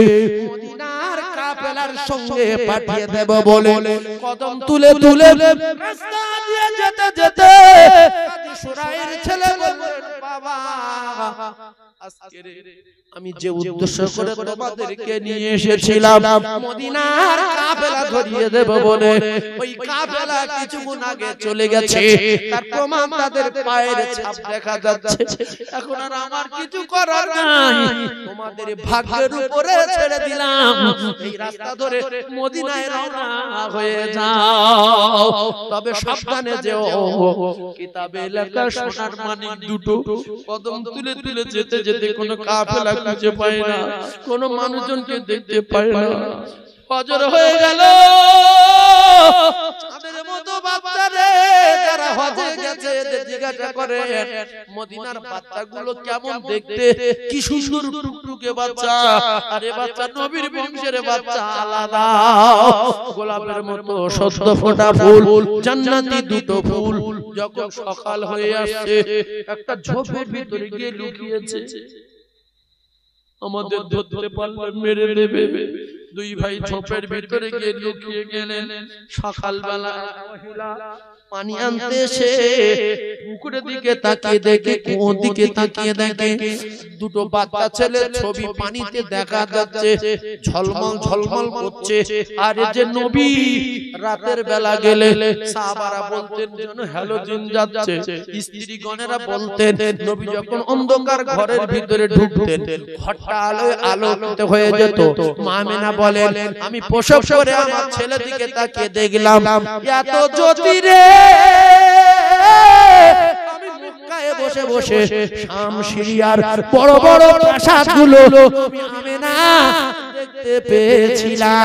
মদিনার কাফেলার সঙ্গে পাঠিয়ে দেব বলে কদম তুলে তুলে রাস্তা দিয়ে যেতে যেতে কাজী সুরাইয়ের ছেলে বললেন, বাবা আজকে আমি যে উদ্দেশ্য করে তোমাদেরকে নিয়ে এসেছিলাম মদিনার কাফেলা ধরিয়ে দেব বলে, ওই কাফেলা কিছুক্ষণ আগে চলে গেছে, তার প্রমাণ তাদের পায়ের ছাপ দেখা যাচ্ছে। এখন আর আমার কিছু করার নাই, তোমাদের ভাগ্যের উপরে ছেড়ে দিলাম। এই রাস্তা ধরে মদিনায় রওনা হয়ে যাও, তবে সাবধানে যেও। কিতাবে লেখা সোনার মানিক দুটো কদম তুলে তুলে যেতে যেতে কোনো কাফেলা খুঁজে পায় না, কোনো মানুষজনকে দেখতে পায় না। ফজর হয়ে গেল, চাঁদের মতো বাচ্চারে যারা হজে গেছে জিজ্ঞাসা করে মদিনার বাচ্চাগুলো কেমন দেখতে, কি সুন্দর টুকটুকে বাচ্চা। আরে বাচ্চা নবীর বংশের বাচ্চা, আলাদা গোলাপের মতো সদ্য ফোটা ফুল, জান্নাতি দুটো ফুল। যখন সকাল হয়ে আসছে, একটা ঝোপের ভিতরে গিয়ে লুকিয়েছে। আমাদের ধরতে পারলে মেরে দেবে। দুই ভাই ঝোপের ভিতরে গিয়ে লুকিয়ে গেলেন। সকালবেলা পানি আনতে এসে পুকুরের দিকে তাকিয়ে দেখে, কোন দিকে তাকিয়ে দেখে দুটো বাচ্চা ছেলের ছবি পানিতে দেখা যাচ্ছে, ঝলমল ঝলমল করছে। আর এই যে নবী রাতের বেলা গেলে সাহাবারা বলতেন যেন হ্যালোজিন যাচ্ছে, স্ত্রীগণেরা বলতেন নবী যখন অন্ধকার ঘরের ভিতরে ঢুকতেন ঘরটা আলোয় আলোকিত হয়ে যেত। মা আমিনা বলেন, আমি প্রসব করে আমার ছেলের দিকে তাকিয়ে দেখলাম এত জ্যোতি রে, আমি মক্কায় বসে বসে শাম সিরিয়ার বড় বড় প্রাসাদগুলো আমি আমিনা দেখতে পেয়েছিলাম।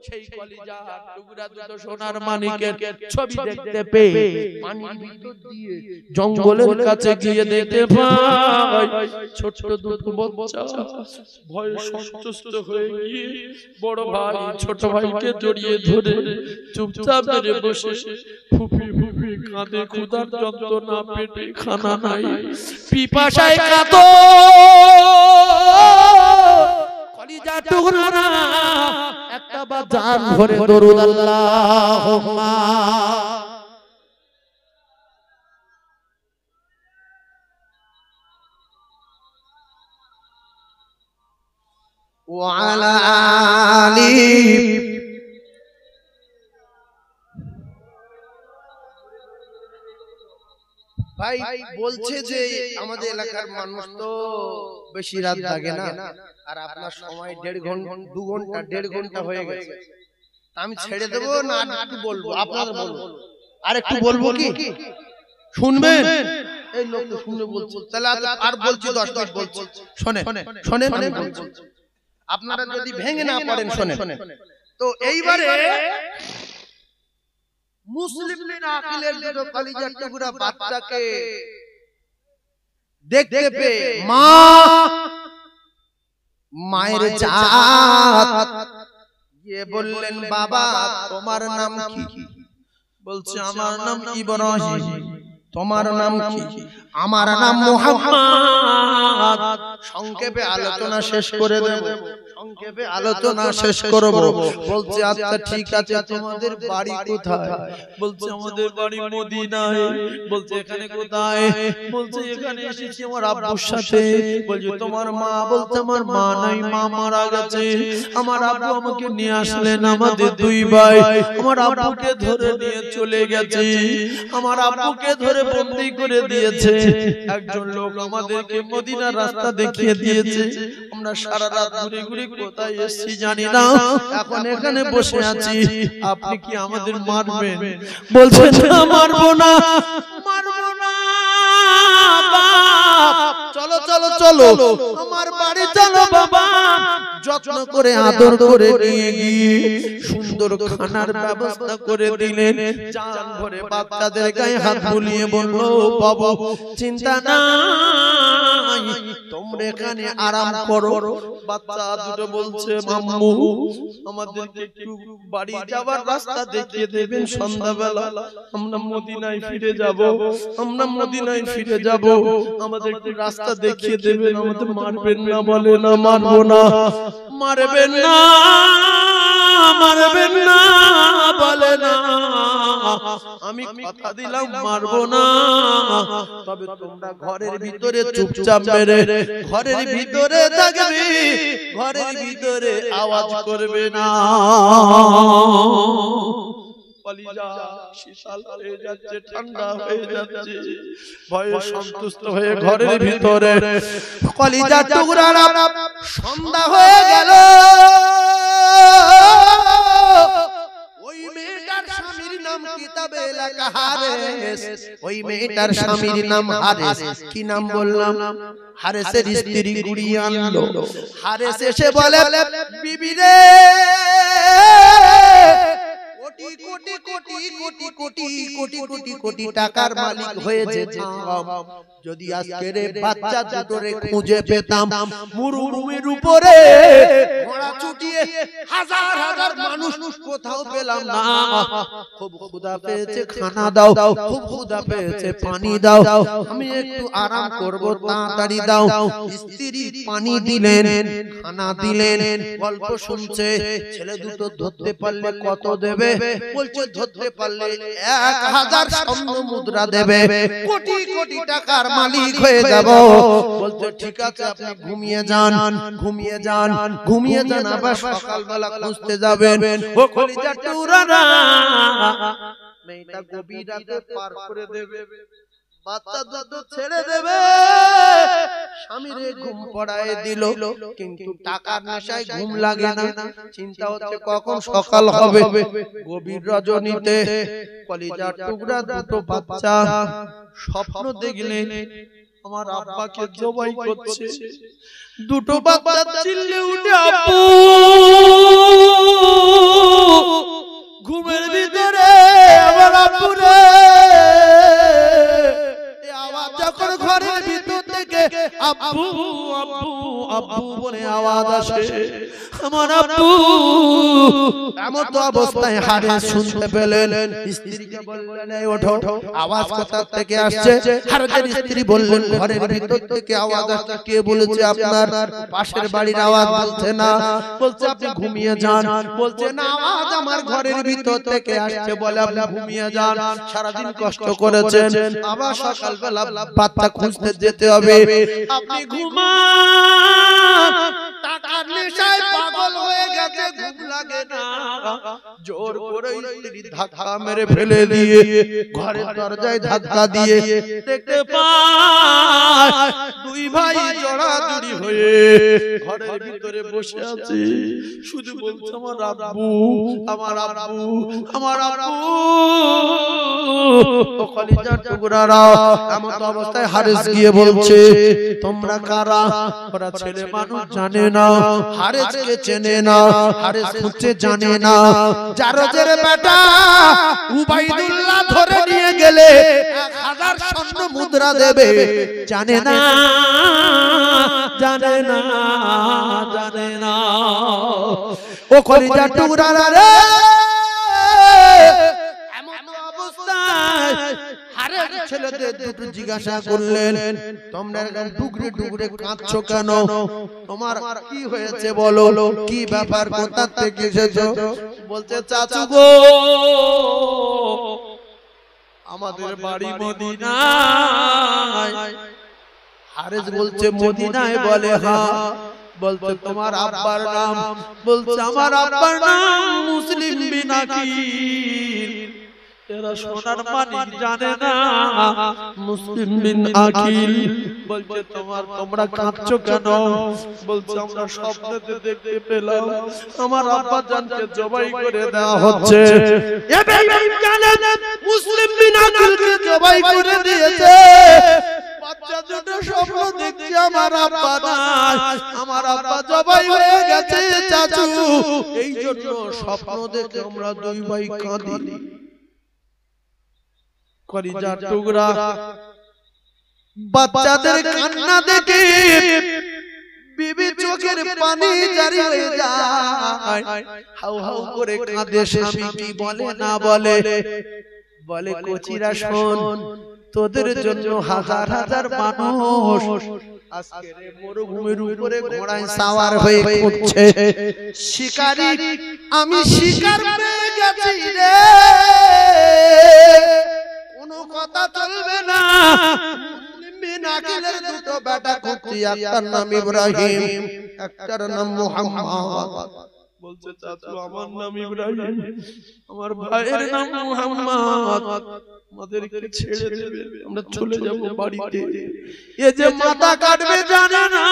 সেই কলিজার টুকরা দুটো সোনার মানিকের ছবি দেখতে পেয়ে পানির ভিতর দিয়ে জঙ্গলের কাছে গিয়ে দেখতে পাই ছোট দুটো বাচ্চা ভয়ে সন্তুষ্ট হয়ে গিয়ে বড় ভাই ছোট ভাইকে জড়িয়ে ধরে চুপচাপ বসে ফুপি ফুপি কাঁদে, ক্ষুধার যন্ত্রণা, পেটে খানা নাই, পিপাসায় কাঁদো। কলিজার টুকরা একটা বা জান ভরে দরুদ আল্লাহুম্মা ওয়া আলা আলি। ভাই বলছে যে আমাদের এলাকার মানুষ তো বেশি রাত জাগে না, আর আপনার সময় 1.5 ঘন্টা 2 ঘন্টা 1.5 ঘন্টা হয়ে গেছে। আমি ছেড়ে দেব না আর একটু বলবো, আপনারা বলুন। আর একটু বলবো কি শুনবেন? এই লোক তো শুনে বলছে, তাহলে আর বলছি 10 মিনিট বলছি। শুনেন শুনেন, আমি বলছি, আপনারা যদি ভেঙে না পড়েন শুনেন। তো এইবারে মুসলিমের আকিলের দুটো কলিজার টুকরা বাচ্চাকে দেখতে পেয়ে মায়ের জাত গিয়ে বললেন, বাবা তোমার নাম কি? বলছে আমার নাম ইব্রাহিম। তোমার নাম কি? আমার নাম মুহাম্মদ। সংক্ষেপে আলোচনা শেষ করে দেব, সংক্ষেপে আলোচনা শেষ করব। বলছে আচ্ছা ঠিক আছে, তোমাদের বাড়ি কোথায়? বলছে আমাদের বাড়ি মদিনায়। বলছে এখানে কোথায়? বলছে এখানে এসেছি আমার আব্বুর সাথে। বলছে তোমার মা? বলছে আমার মা নাই, মা মারা গেছে। আমার আব্বু আমাকে নিয়ে আসলেন, আমাদের 2 ভাই আমার আব্বুকে ধরে নিয়ে চলে গেছে। আমার আব্বুকে ধরে বন্দী করে দিয়েছে একজন লোক, আমাদেরকে মদিনার রাস্তা দেখিয়ে দিয়েছে। আমরা সারা রাত ঘুরে ঘুরে কোথায় এসেছি জানি না, এখন এখানে বসে আছি, আপনি কি আমাদের মারবেন? বলছে না, মারবো না, মারবো না বাপ, চলো চলো চলো আমার বাড়ি চলো বাবা। যত্ন করে আদর করে নিয়ে গিয়ে সুন্দর খানার ব্যবস্থা করে দিলেন। জান ভরে বাচ্চাদের গায়ে হাত বুলিয়ে বলল, বাবা চিন্তা নাই, তোমরা এখানে আরাম করো। বাচ্চা দুটো বলছে, মাম্মু আমাদেরকে একটু বাড়ি যাওয়ার রাস্তা দেখিয়ে দেবেন, সন্ধ্যাবেলা আমরা মদিনায় ফিরে যাব, আমরা মদিনায় ফিরে যাব, আমাদের একটু রাস্তা দেখিয়ে দেবেন, আমাদের মারবেন না। বলে না, মারবো না, মারবেন না, মারবেন না, বলে না, আমি কথা দিলাম মারবো না, তবে তোমরা ঘরের ভিতরে চুপচাপ মেরে ঘরের ভিতরে থাকবে, ঘরের ভিতরে আওয়াজ করবে না। কলিজা শীতল হয়ে যাচ্ছে, ঠান্ডা হয়ে যাচ্ছে, ভয়ে সন্তুষ্ট হয়ে ঘরের ভিতরে কলিজা টুকরারা সন্ধ্যা হয়ে গেল। ওই মেয়েটার স্বামীর নাম কিতাবে লেখা হারেস, ওই মেয়েটার স্বামীর নাম হারেস। কি নাম বললাম? হারেসের স্ত্রী গুড়িয়ে আনলো। হারেস এসে বলে, বিবি রে কোটি কোটি কোটি কোটি কোটি কোটি কোটি কোটি টাকার মালিক হয়েছে, যদি আজকের বাচ্চা দুটোরে খুঁজে পেতাম, মরুভূমির উপরে ঘোড়া ছুটিয়ে হাজার হাজার মানুষ কোথাও পেলাম না। খুব ক্ষুধা পেয়েছে, খানা দাও, খুব ক্ষুধা পেয়েছে, পানি দাও, আমি একটু আরাম করব, তাড়াতাড়ি দাও। স্ত্রী পানি দিলেন, খানা দিলেন, গল্প শুনছে। ছেলে দুটো ধরতে পারলে কত দেবে? বলছে ধরতে পারলে 1000 স্বর্ণ মুদ্রা দেবে, কোটি কোটি টাকার মালিক হয়ে যাব। বলছে ঠিক আছে, আপনি ঘুমিয়ে যান, ঘুমিয়ে যান, ঘুমিয়ে যান, আবার সকালবেলা খুঁজতে যাবেন। ও কলিজা টুকরারা, মেয়েটা গভীর রাতে পার করে দেবে, বাচ্চা দুটো ছেড়ে দেবে, স্বামীরে ঘুম পড়ায় দিল, কিন্তু টাকার নেশায় ঘুম লাগে না। চিন্তা হচ্ছে কখন সকাল হবে। গভীর রজনীতে কলিজার টুকরা দুটো বাচ্চা স্বপ্ন দেখলেন আমার আব্বাকে জবাই করছে। দুটো বাচ্চা চিল্লে উঠে, আব্বু, ঘুমের ভিতরে আমার আব্বু রে। যখন ঘরের ভিতর থেকে আব্বু আব্বু আব্বু বলে আওয়াজ আসে, আমার আব্বু। এমন তো অবস্থায় হারেস শুনতে পেলেন। স্ত্রীকে বললেন, এই ওঠো, আওয়াজ কোথা থেকে আসছে? হারেসের স্ত্রী বললেন, ঘরের ভিতর থেকে আওয়াজ আসছে। কে বলেছে? আপনার পাশের বাড়ির আওয়াজ বলছে না। বলছে আপনি ঘুমিয়ে যান। বলছে না, আওয়াজ আমার ঘরের ভিতর থেকে আসছে, বলে আপনি ঘুমিয়ে যান, সারাদিন কষ্ট করেছেন, আবার সকালবেলা বাচ্চা খুঁজতে যেতে হবে, আপনি ঘুমান। টাকার নেশায় পাগল হয়ে গেছে, ঘুম লাগে না। জোর করে স্ত্রী ধাক্কা মেরে ফেলে দিয়ে ঘরের দরজায় ধাক্কা দিয়ে দেখতে পায় দুই ভাই জড়াজড়ি হয়ে ঘরের ভিতরে বসে আছে। শুধু বলছে, আমার আব্বু, আমার আব্বু, আমার আব্বু। ও কলিজার টুকরারা, এমন অবস্থায় হারেস গিয়ে বলছে, তোমরা কারা? ওরা ছেলে মানুষ জানে না, হারেসকে চেনে না, হারেস খুঁজতে জানে না। জারজের বেটা উবাইদুল্লাহ ধরে নিয়ে গেলে 1000 স্বর্ণ মুদ্রা দেবে, জানে না, জানে না, জানে না। ও কলিজার টুকরারা রে, এমন অবস্থায় হারেস ছেলেদের দুটো জিজ্ঞাসা করলেন, তোমরা ডুগরে ডুগরে কাঁদছো কেন? তোমার কি হয়েছে বলো, কি ব্যাপার, কোথা থেকে এসেছো? বলছে, চাচু গো, আমাদের বাড়ি মদিনায়। হারেস বলছে, মদিনায়? বলে হ্যাঁ। বলছে, তোমার আব্বার নাম? বলছে, আমার আব্বার নাম মুসলিম বিন আকিল। এরা সোনার মানিক জানে না। মুসলিম বিন আকিল বলছে তোমরা কাঁদছো কেন? বলছে আমরা স্বপ্নেতে দেখতে পেলাম আমার আব্বা জানকে জবাই করে দেওয়া হচ্ছে। এ বেঈমান জানেন মুসলিম বিন আকিলকে জবাই করে দিয়েছে। বাচ্চা দুটো স্বপ্ন দেখছে আমার আব্বা নাই, আমার আব্বা জবাই হয়ে গেছে চাচু। এই জন্য স্বপ্ন দেখে আমরা দুই ভাই কাঁদি। কলিজার টুকরা বাচ্চাদের কান্না দেখে বিবি চোখের পানি জারি হয়ে যায়, হাউ হাউ করে কাঁদে। স্বামী কি বলে না বলে? বলে কচিরা শোন, তোদের জন্য হাজার হাজার মানুষ আজকে মরুভূমির উপরে ঘোড়ায় সাওয়ার হয়ে ঘুরছে। শিকারী আমি শিকার পেয়ে গেছি রে, কোনো কথা চলবে না। মুসলিম বিন আকিলের দুটো বেটা খুঁজছি, একটার নাম ইব্রাহিম, একটার নাম মুহাম্মদ। বলছে চাচু আমার নাম ইব্রাহিম, আমার ভাইয়ের নাম মুহাম্মদ, আমাদেরকে ছেড়ে দেবে, আমরা চলে যাব বাড়িতে। এ যে মাথা কাটবে জানে না,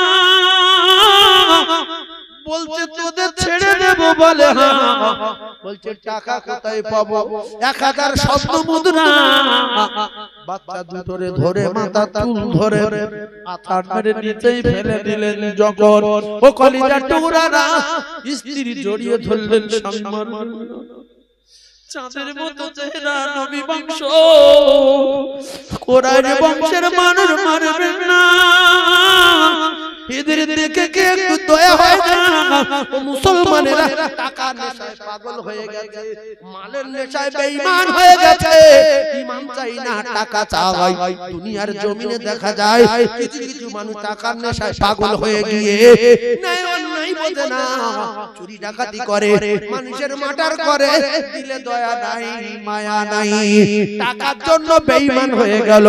বলছে তোদের ছেড়ে দেব বলে। হ্যাঁ, বলছে টাকা কোথায় পাবো? 1000 স্বর্ণ মুদ্রা। বাচ্চা দুটোরে ধরে মাথা চুল ধরে আছাড় মেরে নিচেই ফেলে দিলেন। যখন ও কলিজার টুকরারা স্ত্রী জড়িয়ে ধরলেন, স্বামী মারবেন না। চাঁদের মতো চেহারা, নবী বংশ, কোরআন বংশের মানুষ মারবেন না। এদের দেখে কে একটু দয়া হয় না? ও মুসলমানেরা টাকা নেশায় পাগল হয়ে গেছে, মালের নেশায় বেঈমান হয়ে গেছে। ঈমান চাই না, টাকা চাই। দুনিয়ার জমিনে দেখা যায় কিছু কিছু মানুষ টাকার নেশায় পাগল হয়ে গিয়ে ন্যায় অন্যায় বোঝে না, চুরি ডাকাতি করে, মানুষের মার্ডার করে, দিলে দয়া নাই মায়া নাই। টাকার জন্য বেঈমান হয়ে গেল,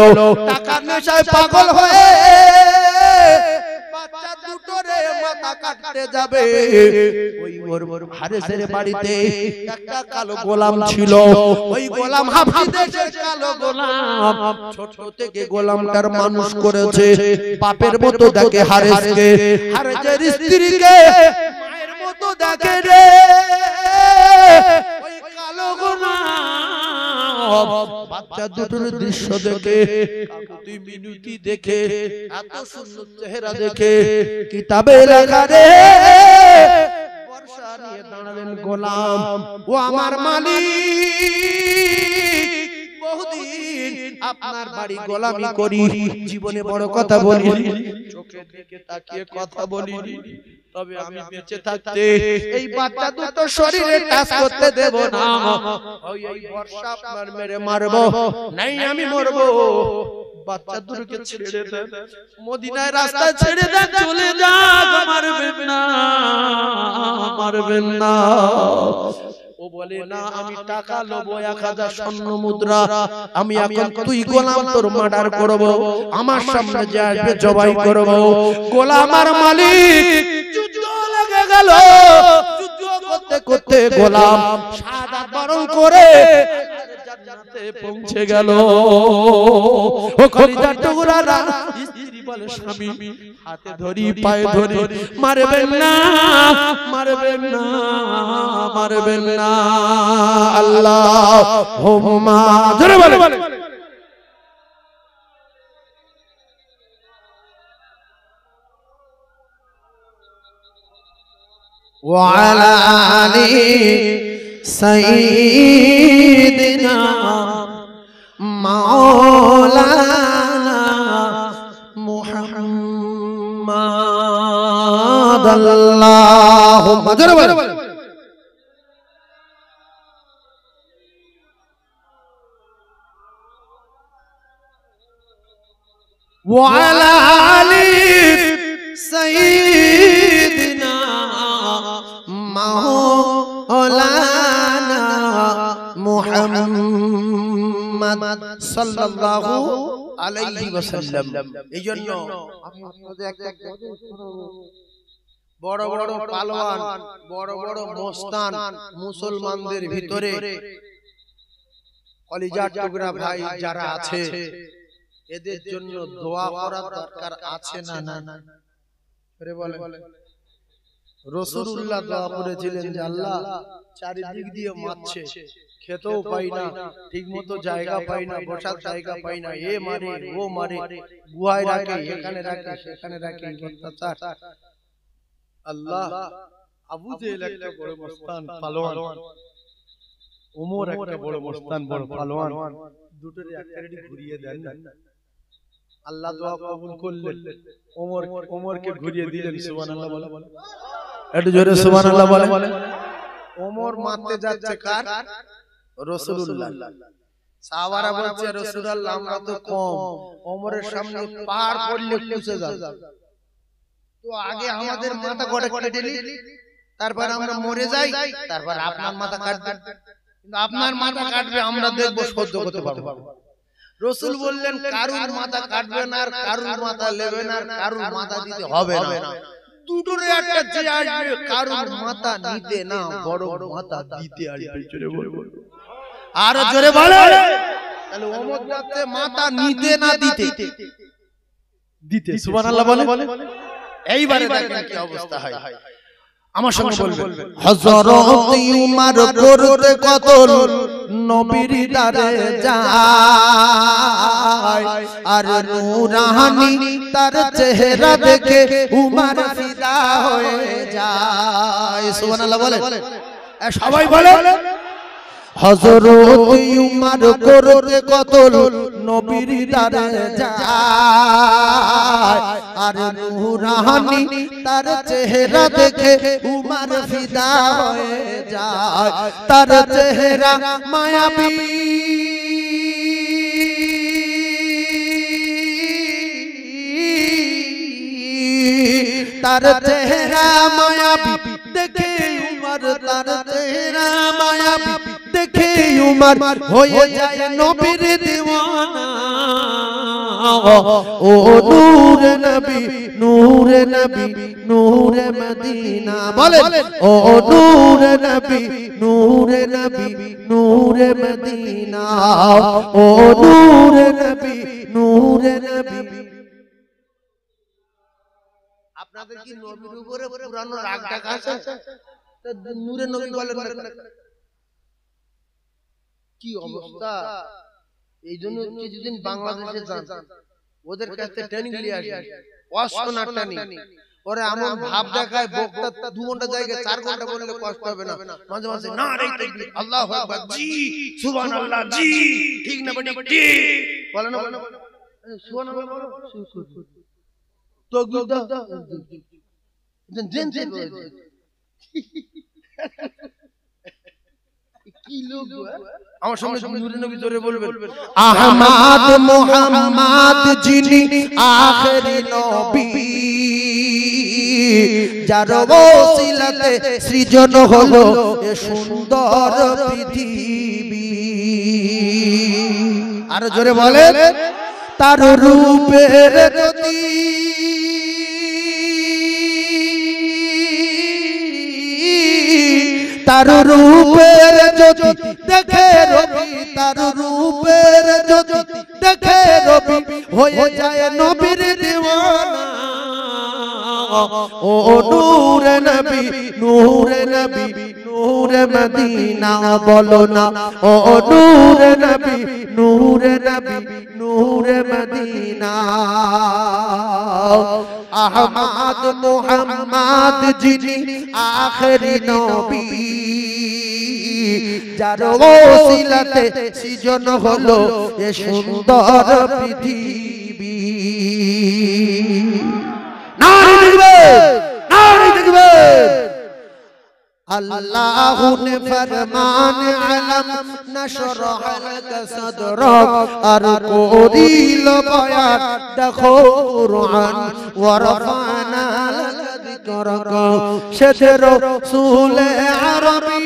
টাকার নেশায় পাগল হয়ে বাচ্চা দুটোরে মাথা কাটতে যাবে। ওই ওর হারেসের বাড়িতে একটা কালো গোলাম ছিল। ওই গোলাম হাফসি দেশের কালো গোলাম, ছোট থেকে গোলামটার মানুষ করেছে। বাপের মতো দেখে হারেসকে, হারেসের স্ত্রীকে মায়ের মতো দেখে রে। ওই কালো গোলাম বাচ্চা দুটোর দৃশ্য দেখে, তুই মিনুটি দেখে, এত সুন্দর চেহারা দেখে কিতাবে লেখা রে। বর্ষা নিয়ে দাঁড়ালেন গোলাম, ও আমার মালিক, বহুদিন আপনার বাড়ি গোলামি করি, জীবনে বড় কথা বলি, চোখের দিকে তাকিয়ে কথা বলিনি। তবে আমি বেঁচে থাকতে এই বাচ্চা দুটো শরীরে টাচ করতে দেব না। ওই বর্ষা আপনার মেরে মারবো, নাই আমি মরবো। বাচ্চা দুটোকে ছেড়ে দেন, মদিনায় রাস্তায় ছেড়ে দেন, চলে যান, মারবেন না, মারবেন না। ও বলে না, আমি টাকা লবো 1000 স্বর্ণ মুদ্রা, আমি এখন তুই গোলাম, তোর মার্ডার করব, আমার সামনে যে আসবে জবাই করব। গোলাম আর মালিক যুদ্ধ লেগে গেল। যুদ্ধ করতে করতে গোলাম শাহাদাত বরণ করে জান্নাতে পৌঁছে গেল। ও কলিজার টুকরারা স্ত্রী বলে, স্বামী হাতে ধরি পায়ে ধরি, মারবেন না, মারবেন না, মারবেন না। আল্লাহুম্মা জোরে বলে ওয়া আলা আলি সাইয়্যিদিনা মাওলানা মুহাম্মাদ। আল্লাহুম্মা জোরে বলে ওয়া আলা আলি সাইয়্যিদিনা মাওলানা মুহাম্মদ সাল্লাল্লাহু আলাইহি ওয়াসাল্লাম। এইজন্য আমি আপনাদের একটা বড় বড় পালোয়ান, বড় বড় মস্তান মুসলমানদের ভিতরে কলিজার টুকরা ভাই যারা আছে এদের জন্য দোয়া করার দরকার আছে না না আরে বলেন রাসূলুল্লাহ দোয়া করেছিলেন যে আল্লাহ চারিদিক দিয়ে মারছে খেতেও পাই না ঠিকমতো জায়গা পাই না বসার জায়গা পাই না এ মারে ও মারে গুহায় রাখে এখানে রাখে সেখানে রাখে অত্যাচার আল্লাহ আবু জেহেল একটা বড় মস্তান পালোয়ান ওমর একটা বড় মস্তান বড় পালোয়ান দুটোরই একটারই ঘুরিয়ে দেন না আল্লাহ দোয়া কবুল করলেন ওমরকে ঘুরিয়ে দিলেন সুবহানাল্লাহ বলে একটু জোরে সুবহানাল্লাহ বলে ওমর মারতে যাচ্ছে কার রাসূলুল্লাহ সাহাবারা বলছে রাসূলুল্লাহ আমরা তো কম ওমরের সামনে পার পড়লে খুঁজে যাবে তো আগে আমাদের মাথা গড়ে কেটে দিলি তারপর আমরা মরে যাই তারপর আপনার মাথা কাটবে কিন্তু আপনার মাথা কাটবে আমরা দেখব সহ্য করতে পারবো রাসূল বললেন কারুর মাথা কাটবে না আর কারুর মাথা নেবে না আর কারুর মাথা দিতে হবে না দুটোর একটা যে আসবে কারুর মাথা নিতে না বড় মাথা দিতে আসবে জোরে বলবো আর জোরে বলে তাহলে ওমর যাচ্ছে মাথা নিতে না দিতে সুবহানাল্লাহ বলে এইবারে দেখেন কি অবস্থা হয় আমার সঙ্গে বলবেন হযরত উমর করতে কতল নবীর দারে যায় আর নূরানি তার চেহারা দেখে উমর ফিদা হয়ে যায় সুবহানাল্লাহ বলে সবাই বলে হযরত উমর করতে কতল নবীর দারে যায় আর নূরানি তার চেহারা দেখে উমর ফিদা হয়ে যায় তার চেহারা মায়াবী তার চেহারা মায়াবী দেখে উমর তার চেহারা মায়াবী দেখে উমর হয়ে যায় নবীর দিওয়ানা ও নূরে নবী নূরে নবী নূরে মদিনা বলে ও নূরে নবী নূরে নবী নূরে মদিনা ও নূরে নবী নূরে নবী আপনাদের কি নবীর উপরে পুরানো রাগ ডাক আছে নূরে নবী বলেন কি অবস্থা এইজন্য কিছুদিন বাংলাদেশে যান ওদের কাছে ট্রেনিং নিয়ে আসি ওয়াশনা ট্রেনিং ওরে এমন ভাব দেখায় বক্তা 2 ঘন্টা জায়গায় 4 ঘন্টা বললে কষ্ট হবে না মাঝে মাঝে না রে তাকবীর আল্লাহু আকবার জি সুবহানাল্লাহ জি ঠিক না বেটি ঠিক বলেন না সুবহানাল্লাহ বলো তো গুদা দেন কি লোক আমার সঙ্গে নূরে নবী জোরে বলবেন আহমদ মুহাম্মদ যিনি আখেরি নবী যার ওসিলাতে সৃজন হলো এ সুন্দর পৃথিবী আর জোরে বলেন তার রূপের জ্যোতি তার রূপের জ্যোতি দেখে রবি তার রূপের জ্যোতি দেখে রবি হয়ে যায় নবীর দিওয়ানা ও নূরে নবী নূরে নবী নূরে মদিনা বলো না ও নূরে নবী নূরে নবী নূরে মদিনা আহমদ মুহাম্মদ যিনি আখেরি নবী যার ওসিলাতে সৃজন হলো এ সুন্দর পৃথিবী নারী দেখবে अल्लाह ने फरमान अलम नशरह लक सदरक और कोरील बयान देखो कुरान व रफाना लक जिक्रक शेर रसूल अरबी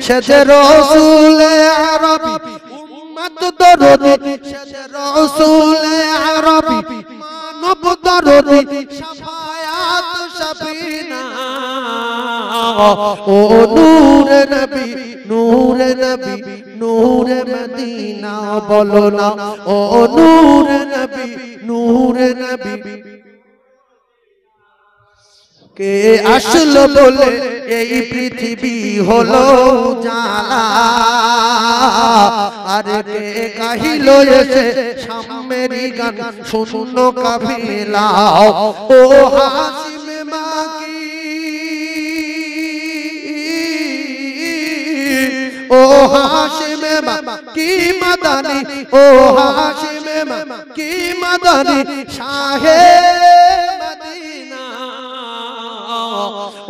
शेर रसूल अरबी उम्मत दरूद शेर रसूल अरबी मानव दरूद शफायात ও নূরে নবী নূরে নবী নূরে মদিনা বলো না ও নূরে নবী নূরে নবী কে আসলো বলে এই পৃথিবী হলো জালা আর কে গাহিলো এসে সামেরি গান শূন্য কাফিলা ও হাসিম মাকি ও হাসিম মাকি মাদানি ও হাসিম মাকি মাদানি শাহে মদিনা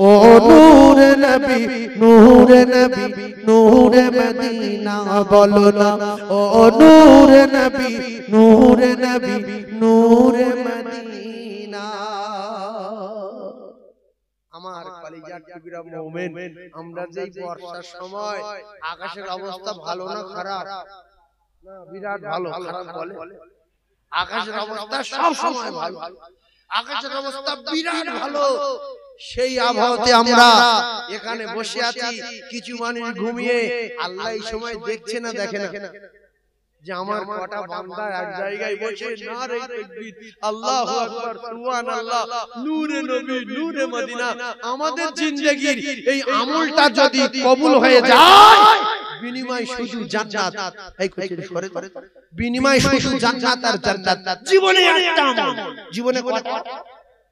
ও নূরে নবী নূরে নবী নূরে মদিনা বলো না ও নূরে নবী নূরে নবী নূরে মদিনা আমার কলিজার টুকরা মুমিন আমরা যেই বর্ষার সময় আকাশের অবস্থা ভালো না খারাপ না বিরাট ভালো খারাপ বলে আকাশের অবস্থা সব সময় ভালো আকাশের অবস্থা বিরাট ভালো সেই আবহাওয়াতে আমরা এখানে বসে আছি কিছু মানুষ ঘুমিয়ে আল্লাহ এই সময় দেখছে না দেখে না যে আমার কটা বান্দা এক জায়গায় বসে নারে তাকবীর আল্লাহু আকবার সুবহানাল্লাহ নূরে নবী নূরে মদিনা আমাদের জিন্দেগীর এই আমলটা যদি কবুল হয়ে যায় বিনিময় শুধু জান্নাত এই কইছে সরে বিনিময় শুধু জান্নাত আর জান্নাত জীবনে একটা আমল জীবনে কটা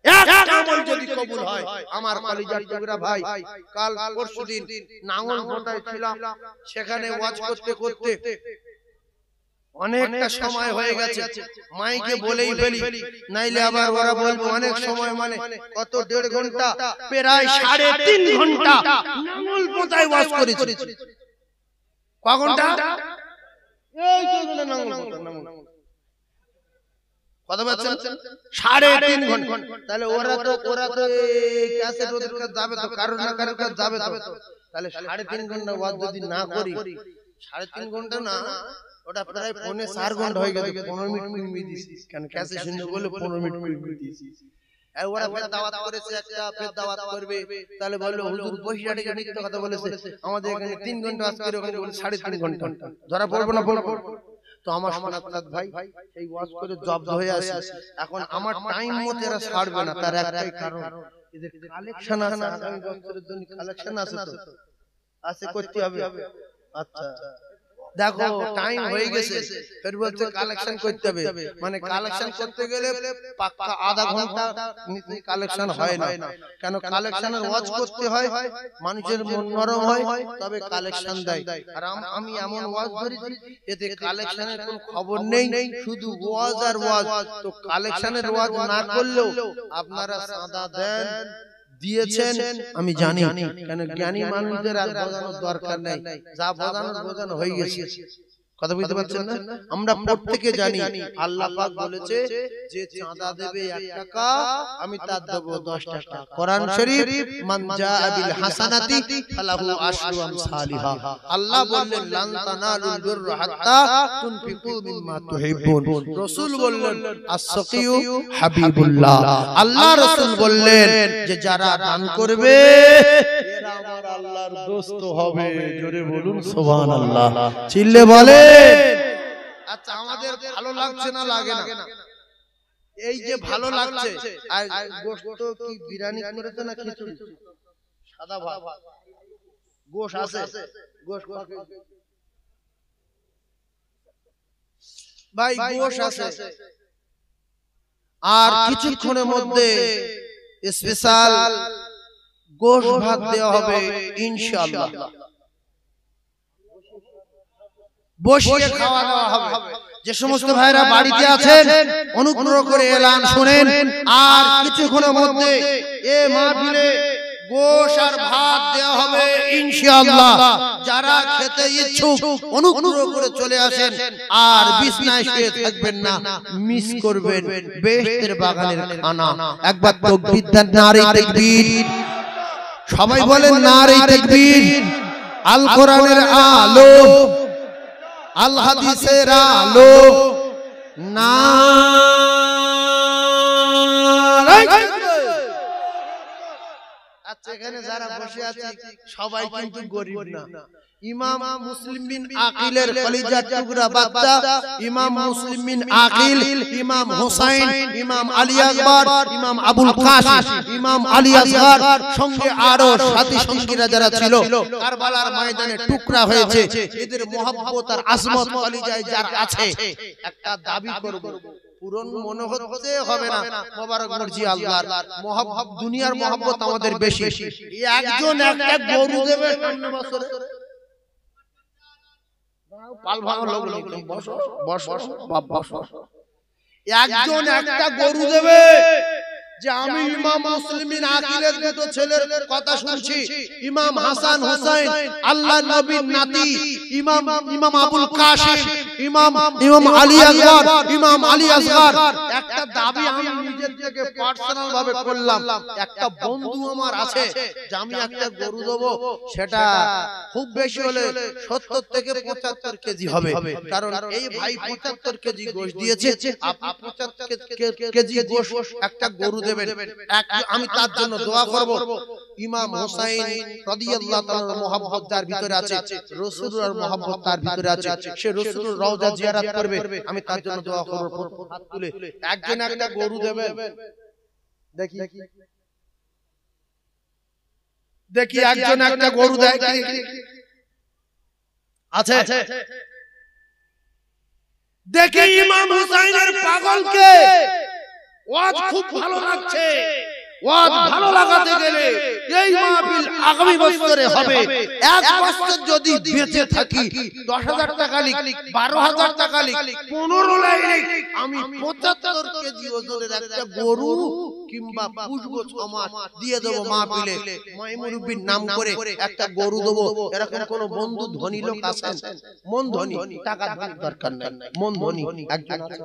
একটা আমল যদি কবুল হয় আমার কলিজার টুকরা ভাই কাল পরশুদিন নাঙ্গলকোটায় ছিলাম সেখানে ওয়াজ করতে করতে অনেকটা সময় হয়ে গেছে মাইকে বলেই ফেলি নাইলে আবার ওরা বলবে অনেক সময় মানে কত 1.5 ঘন্টা প্রায় 3.5 ঘন্টা নাঙ্গলকোটায় ওয়াজ করেছি ক ঘন্টা এই তো নাঙ্গলকোটা কথা বলছেন 3.5 ঘন্টা তাহলে ওরা তো ক্যাসেট ওদের কাছে যাবে তো কারণ না কারণ কাছে যাবে তো তাহলে 3.5 ঘন্টা ওয়াজ যদি না করি 3.5 ঘন্টা না ওটা প্রায় 4.5 ঘন্টা হয়ে গেছে 15 মিনিট কমিয়ে দিয়েছি কারণ ক্যাসেট শুনতে বলে 15 মিনিট কমিয়ে দিয়েছি আর ওরা ফের দাওয়াত করেছে একটা ফের দাওয়াত করবে তাহলে বললো হুজুর বহিরাটে মিথ্যা কথা বলেছে আমাদের এখানে 3 ঘন্টা ওয়াজ করে ওখানে বলে 3.5 ঘন্টা ধরা পড়বে না বলবো তো আমার সোনাত ভাই এই ওয়াজ করে জব্দ হয়ে আসে এখন আমার টাইম মতে এরা ছাড়বে না তার একটাই কারণ এদের কালেকশন আছে আগামী বছরের জন্য কালেকশন আছে তো আছে করতে হবে আচ্ছা দেখো টাইম হয়ে গেছে ফের বলতে কালেকশন করতে হবে মানে কালেকশন করতে গেলে পাক্কা আধা ঘন্টা কালেকশন হয় না কেন কালেকশনের ওয়াজ করতে হয় মানুষের মন নরম হয় তবে কালেকশন দেয় আর আমি এমন ওয়াজ ধরেছি এতে কালেকশনের কোনো খবর নেই শুধু ওয়াজ আর ওয়াজ তো কালেকশনের ওয়াজ না করলেও আপনারা সাদা দেন দিয়েছেন আমি জানি কেন জ্ঞানী মানুষদের আর বোঝানোর দরকার নাই যা বোঝানো হয়ে গেছে কথা বুঝতে পারছেন না আমরা প্রত্যেকে জানি আল্লাহ পাক বলেছে যে চাঁদা দেবে 1 টাকা আমি তার দেব 10 টাকা কোরআন শরীফ মান জাআ বিল হাসানাতি ফালাহু আশরু আমসালিহা আল্লাহ বললেন লান তানালুল বিররা হাত্তা তুনফিকু মিম্মা তুহিব্বুন রাসূল বললেন আস-সাকিয়ু হাবিবুল্লাহ আল্লাহ রাসূল বললেন যে যারা দান করবে এরা আমার আল্লাহর দোস্ত হবে জোরে বলুন সুবহানাল্লাহ চিল্লে বলে আচ্ছা আমাদের ভালো লাগছে না লাগে না এই যে ভালো লাগছে আর গোশত কি বিরিয়ানি করেছে না খিচুড়ি সাদা ভাত গোশ আছে গোশ ভাই গোশ আছে আর কিছুক্ষণের মধ্যে স্পেশাল গোশ ভাত দেওয়া হবে ইনশাআল্লাহ বসিয়ে খাওয়া দাওয়া হবে যে সমস্ত ভাইরা বাড়িতে আছেন অনুগ্রহ করে এলান শুনেন আর কিছুক্ষণের মধ্যে এই মাহফিলে গোশ আর ভাত দেওয়া হবে ইনশাআল্লাহ যারা খেতে ইচ্ছুক অনুগ্রহ করে চলে আসেন আর বিছনায় শুয়ে থাকবেন না মিস করবেন বেহেশতের বাগানের খানা একবার তাকবীর দেন নারে তাকবীর সবাই বলেন নারে তাকবীর আল কোরআনের আলো আল হাদিসের আলো নারে আচ্ছা আচ্ছা এখানে যারা বসে আছে সবাই কিন্তু গরিব না। ইমাম মুসলিম বিন আকিলের কলিজার টুকরা বাচ্চা ইমাম মুসলিম বিন আকিল, ইমাম হুসাইন, ইমাম আলী আকবর, ইমাম আবুল কাসিম, ইমাম আলী আসগর সঙ্গে আরো সাথী সঙ্গীরা যারা ছিল কারবালার ময়দানে টুকরা হয়েছে, এদের মহব্বত আর আজমত কলিজায় যার আছে, একটা দাবি করব পূরণ মনে হচ্ছে হবে না, মোবারক মর্জি আল্লাহর মহব্বত, দুনিয়ার মহব্বত আমাদের বেশি। একজন একটা গরু দেবে সামনে বছরে, পাল ভাঙা লোক বসো বসো বসো, একজন একটা গরু দেবে যে আমি ইমাম মুসলিম বিন আকিলের দুটো ছেলের কথা শুনছি, ইমাম হাসান হুসাইন আল্লাহর নবীর নাতি, ইমাম আবুল কাসিম, ইমাম আলী আকবর, ইমাম আলী আসগর, একটা দাবি আমি নিজের থেকে পার্সোনাল ভাবে করলাম। একটা বন্ধু আমার আছে যে আমি একটা গরু দেবো, সেটা খুব বেশি হলে 70 থেকে 75 কেজি হবে, কারণ এই ভাই 75 কেজি গোশত দিয়েছে, আপনি 75 কেজি গোশত একটা গরু দেবেন, আমি তার জন্য দোয়া করব। ইমাম হুসাইন রাদিয়াল্লাহু তাআলার মহব্বত তার ভিতরে আছে, রাসূলুল্লাহর মহব্বত তার ভিতরে আছে, সে রাসূলুর রওজা জিয়ারত করবে, আমি তার জন্য দোয়া করব। হাত তুলে একজন একটা গরু দেবেন, দেখি দেখি একজন একটা গরু দেয় আছে, দেখি ইমাম হুসাইনের পাগলকে ওয়াজ খুব ভালো লাগছে, ওয়াজ ভালো লাগাতে গেলে এই মাহফিল আগামী বছরে হবে, এক বছর যদি বেঁচে থাকি 10,000 টাকা লিখ, 12,000 টাকা লিখ, 15 লাখ লিখ, আমি 75 কেজি ওজনের একটা গরু কিংবা পুষবো 6 মাস দিয়ে দেবো মাহফিলে, মাইমুরুব্বির নাম করে একটা গরু দেবো। এরকম কোন বন্ধু ধনী লোক আছেন? মন ধনী, টাকা দরকার নাই, মন ধনী একজন আছে,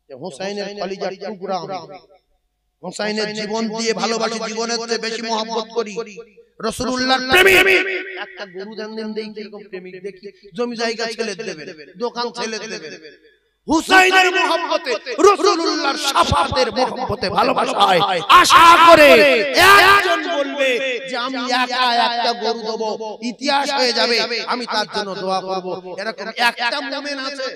হুসাইনের কলিজার টুকরা, হুসাইনের জীবন দিয়ে ভালোবাসি, জীবনের চেয়ে বেশি মহব্বত করি, রাসূলুল্লাহর প্রেমিক, একটা গরু দেন দেই, কিরকম প্রেমিক দেখি, জমি জায়গা ছেলে দেবেন, দোকান ছেলে দেবেন, হুসাইনের মহব্বতে, রাসূলুল্লাহর শাফাতের মহব্বতে ভালোবাসায় আশা করে একজন বলবে যে আমি একা একটা গরু দেব, ইতিহাস হয়ে যাবে, আমি তার জন্য দোয়া করব। এরকম একটা মুমিন আছে,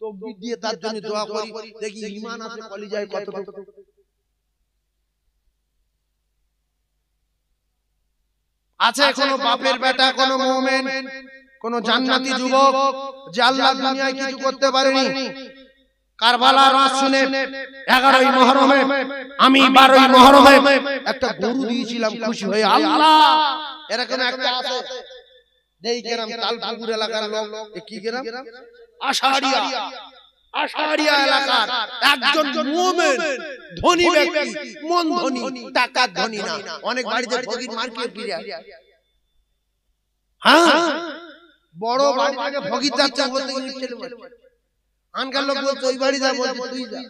তাকবীর দিয়ে তার জন্য দোয়া করি, দেখি ঈমান আছে কলিজায় কতটুকু আছে। কোন বাপের বেটা, কোন মুমিন, কোন জান্নাতি যুবক যে আল্লাহ দুনিয়ায় কিছু করতে পারেনি, কারবালার রাত শুনে 11ই মুহররমে, আমি 12ই মুহররমে একটা গরু দিয়েছিলাম খুশি হয়ে, আল্লাহ এরকম একটা আছে, দেই গ্রাম তালপুকুর এলাকার লোক, কি গ্রাম? আশারিয়া, আশারিয়া এলাকার একজন মুমিন, ধনী ব্যক্তি, মন ধনী, টাকা ধনী না, অনেক বাড়িতে ফকির মার্কেট ফিরে, হ্যাঁ বড় বাড়ি থেকে ফকির যাচ্ছে, বলতে আনকার লোক বলছে ওই বাড়ি যা, বলছে তুই যা,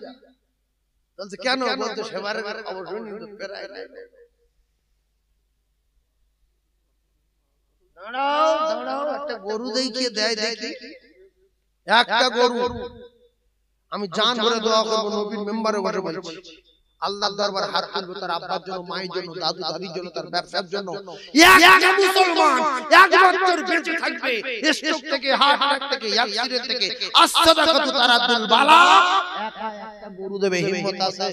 বলছে কেন? বলছে সেবারে খবর শুনি তো ফেরাই নাই। দাঁড়াও দাঁড়াও, একটা গরু দেখিয়ে দেয়, দেখি একটা গরু, আমি জান ভরে দোয়া করব, নবীর মেম্বারে বসে বলছি, আল্লাহর দরবারে হাত তুলবো, তার আব্বার জন্য, মায়ের জন্য, দাদু দাদির জন্য, তার ব্যবসার জন্য, একটা মুসলমান এক বছর বেঁচে থাকবে, স্ট্রোক থেকে, হার্ট অ্যাটাক থেকে, অ্যাক্সিডেন্ট থেকে, আসসাদাকাতু তারাদুল বালা, একা একটা গরু দেবে, হিম্মত আছে?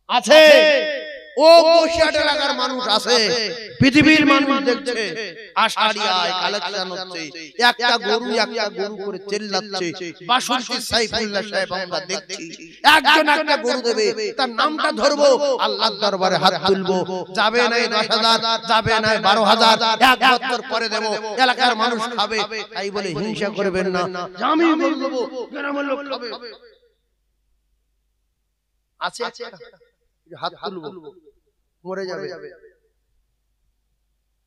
আছে। ও বসিয়াট এলাকার মানুষ আছে, পৃথিবীর মানুষ দেখছে, আশারিয়ায় কালেকশন হচ্ছে, একটা গরু করে চেল্লাচ্ছে, বাসন্তী সাইফুল্লাহ সাহেব আমরা দেখছি, একজন একটা গরু দেবে, তার নামটা ধরবো, আল্লাহর দরবারে হাত তুলবো, যাবে না 10,000, যাবে না 12,000, এক বছর পরে দেব, এলাকার মানুষ খাবে, তাই বলে হিংসা করবেন না, আমি বলবো গ্রামের লোক খাবে, আছে হাত তুলবো, মরে যাবে,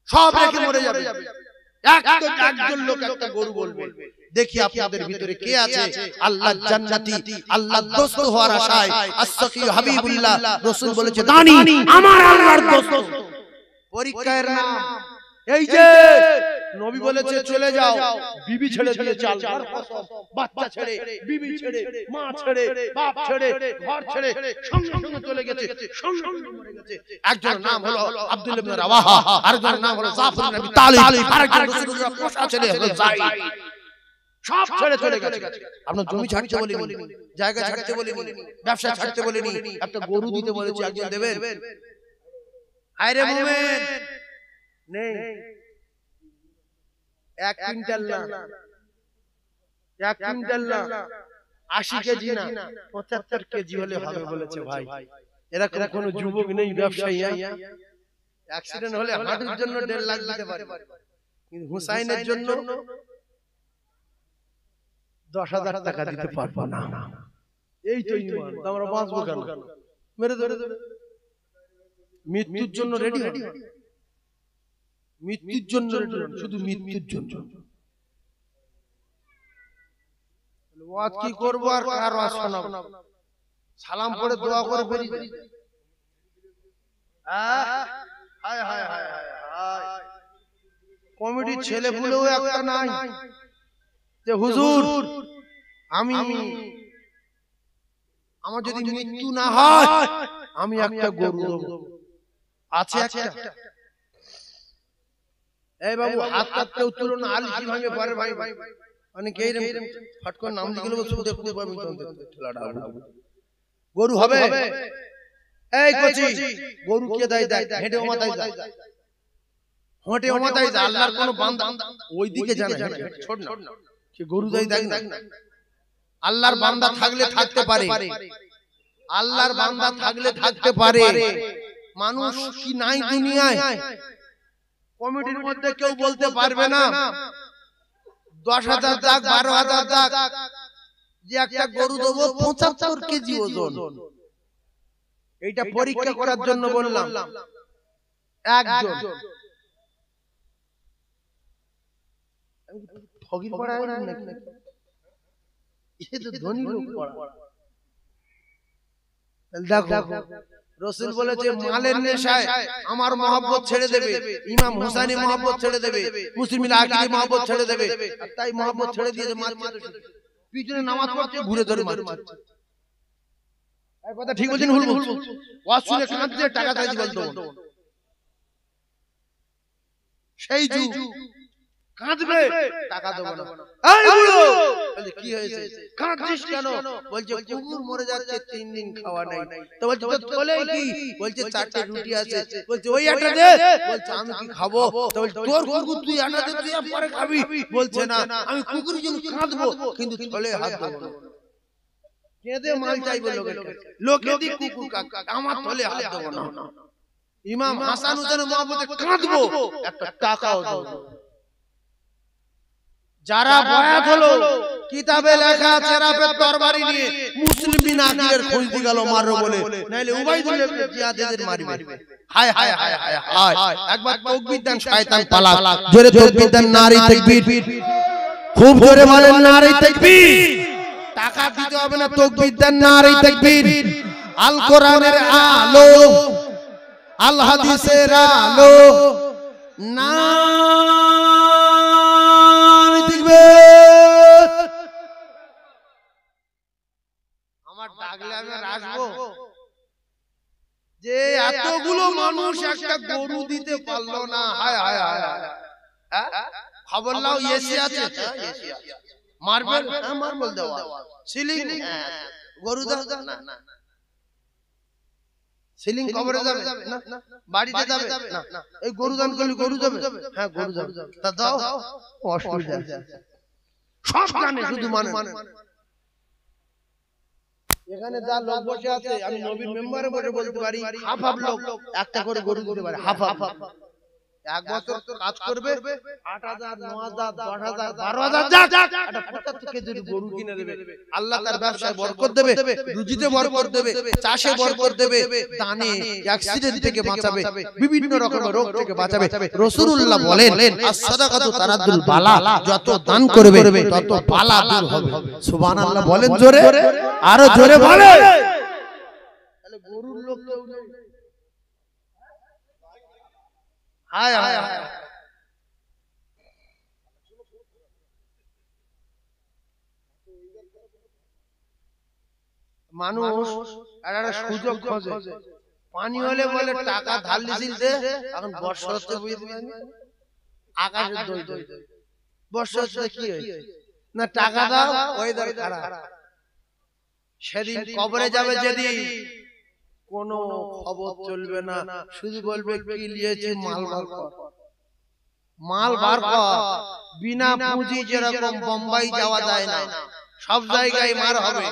সব রেখে মরে যাবে, একজন লোক একটা গরু বলবে। দেখি আপনাদের ভিতরে কে আছে আল্লাহর জান্নাতি, আল্লাহর দোস্ত হওয়ার আশায়, আস-সাকি হাবিবুল্লাহ, রাসূল বলেছে দানি আমার আল্লাহর দোস্ত। পরীক্ষার নাম এই যে নবী বলেছে চলে যাও, বিবি ছেড়ে দিয়ে চাল, বাচ্চা ছেড়ে, বিবি ছেড়ে, মা ছেড়ে, বাপ ছেড়ে, ঘর ছেড়ে সঙ্গে সঙ্গে চলে গেছে, সঙ্গে সঙ্গে মরে গেছে। একজনের নাম হলো আব্দুল্লাহ ইবনে রাওয়াহা, আরেকজনের নাম হলো জাফর ইবনে আবি তালিব, আরেকজন রাসূলুল্লাহ পোষা ছেলে হলো যায়েদ। সব ছেড়ে চলে গেছে। আপনার জমি ছাড়তে বলিনি, জায়গা ছাড়তে বলিনি, ব্যবসা ছাড়তে বলিনি, একটা গরু দিতে বলেছি, একজন দেবেন? আরে মুমিন নেই, 1 কুইন্টাল না, 1 কুইন্টাল না, 80 কেজি না, 75 কেজি হলে হবে বলেছে। ভাই এরকম কোন যুবক নেই ব্যবসায়ী? অ্যাক্সিডেন্ট হলে হাঁটুর জন্য 1.5 লাখ দিতে পারে, কিন্তু হুসাইনের জন্য 10,000 টাকা দিতে পারবো না। এই তো ঈমান। আমরা বাঁচবো কেন? মেরে ধরে মৃত্যুর জন্য রেডি হন, মৃত্যুর জন্য রেডি হন, শুধু মৃত্যুর জন্য। ওয়াজ কি করব আর কার ওয়াজ শোনাবো? সালাম পড়ে দোয়া করে বেরিয়ে যাই। হায় হায় হায় হায়, কমিটির ছেলে পুলেও একটা নাই যে হুজুর আমার যদি মৃত্যু না হয় আমি একটা গরু দেবো। আছে একটা? এই বাবু হাত কাটতে উত্তর না, আলিশি ভাঙে পরে ভাই ভাই অনেকে এইরকম ফট করে নাম লিখে নেবো, সুদে খুঁজে পাবি ঠেলাটা গরু হবে। এই কচি গরু কে দেয়? দেয় হেঁটে ওমাতাই যায়, হেঁটে ওমাতাই যায়। আল্লাহর কোন বান্দা ওইদিকে জানে ছোট না, সে গরু দেয় দেখ না। আল্লাহর বান্দা থাকলে থাকতে পারে, আল্লাহর বান্দা থাকলে থাকতে পারে। মানুষ কি নাই দুনিয়ায়? কমিটির মধ্যে কেউ বলতে পারবে না 10,000 টাকা 12,000 টাকা যে একটা গরু দেবো 75 কেজি ওজন। এইটা পরীক্ষা করার জন্য বললাম। একজন ফকির পড়ায় নাকি? এ তো ধনী লোক পড়া। দেখো রাসূল বলেছে মালের নেশায় আমার মহব্বত ছেড়ে দেবে, ইমাম হুসাইনি মহব্বত ছেড়ে দেবে, মুসলিমিল আকিলি মহব্বত ছেড়ে দেবে। আর তাই মহব্বত ছেড়ে দিয়ে মারছে, পিছনে নামাজ পড়ছে ঘুরে ধরে মারছে। এই কথা ঠিক বলছেন ভুল বলছেন? ওয়াজ শুনে কাঁদছে, টাকা চাইছি বলতো সেই যুগ কাঁদবে, টাকা দেব না। এই বুড়ো বলে কি হয়েছে, কাঁদছিস কেন? বলছে কুকুর মরে যাচ্ছে, 3 দিন খাওয়া নাই। তো বলছে তো বলে কি? বলছে 4টে রুটি আছে। বলছে ওই আটা দে। বলছে আমি কি খাবো? তো বলছে তোর কুকুর তুই আটা দে, তুই পরে খাবি। বলছে না আমি কুকুরের জন্য কাঁদবো, কিন্তু থলে হাত দেব না। কেঁদে মাল চাইবে লোকে দি কুকুর কাকা, আমার থলে হাত দেব না। ইমাম হাসান হুসেন মহব্বতে কাঁদবো, একটা টাকাও দেব না। যারা বয়াত হলো কিতাবে লেখা চেরাপের তরবারি নিয়ে মুসলিম বিন আকিলের খোঁজ দি গেল মারো বলে, নাইলে উবাইদুল্লাহ ইবনে জিয়াদের মারবে। হায় হায় হায় হায় হায়, একবার তাকবীর দেন শয়তান পালাক। জোরে তাকবীর দেন, নারী তাকবীর, খুব জোরে বলেন নারী তাকবীর। টাকা দিতে হবে না, তাকবীর দেন, নারী তাকবীর। আল কোরআনের আলো, আল হাদিসের আলো, না আমার ডাকলে আমি আসবো? যে এতগুলো মানুষ একটা গরু দিতে পারলো না। হায় হায় হায়, খবর নাও এসি আছে, মার্বেল মার্বেল দেওয়া, সিলিং গরু দাও না, সিলিং কবরে যাবে না, বাড়িতে যাবে না, এই গরু দান করলে গরু যাবে। হ্যাঁ গরু যাবে, তা দাও, অসুবিধা সব জানে, শুধু মানে। এখানে যা লোক বসে আছে, আমি নবীর মেম্বারে বসে বলতে পারি হাফ হাফ লোক একটা করে গরু দিতে পারে। হাফ হাফ 1 বছর কাজ করবে, 8,000 9,000 10,000 12,000 যাক একটা 75 কেজির গরু কিনে দেবে। আল্লাহ তার ব্যবসায় বরকত দেবে, রুজিতে বরকত দেবে, চাষে বরকত দেবে, দানে অ্যাক্সিডেন্ট থেকে বাঁচাবে, বিভিন্ন রকমের রোগ থেকে বাঁচাবে। রাসূলুল্লাহ বলেন as-সাদাকাতু তারাদ্দুল বালা, যত দান করবে তত বালা দূর হবে। সুবহানাল্লাহ বলেন জোরে, আরো জোরে বলেন। তাহলে গরুর লোক কেউ নেই। হায় হায় হায়, মানুষ একটা সুযোগ খোঁজে, পানি হলে বলে টাকা ধার লিছিল দে, এখন বর্ষা হচ্ছে বুঝতে আকাশে দই দই, বর্ষা হচ্ছে কি হয়েছে না টাকা দাও, ওয়েদার খারাপ। সেদিন কবরে যাবে যেদিন কোনো খবর চলবে না, শুধু বলবে কি নিয়েছে মাল বার কর, মাল বার কর। বিনা পুঁজি যেরকম বোম্বাই যাওয়া যায় না, সব জায়গায় মার হবে।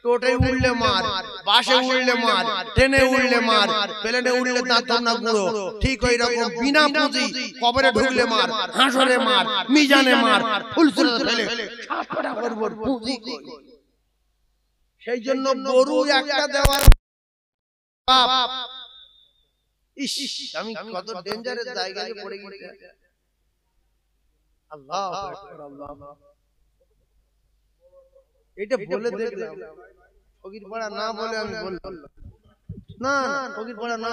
টোটে উঠলে মার, বাসে উঠলে মার, ট্রেনে উঠলে মার, প্লেনে উঠলে দাঁত না গুঁড়ো। ঠিক ওই রকম বিনা পুঁজি কবরে ঢুকলে মার, হাসরে মার, মিজানে মার, ফুলসুরত ফেলে সাতটা করব পুঁজি কই। সেই জন্য গরু একটা দেওয়ার পাপ। ইস, আমি কত ডেঞ্জারের জায়গায় পড়ে গেছি। আল্লাহু আকবার, আল্লাহ। এটা বলে দেখলাম, ফকির পাড়া না বলে আমি বললাম না, ফকির পাড়া না।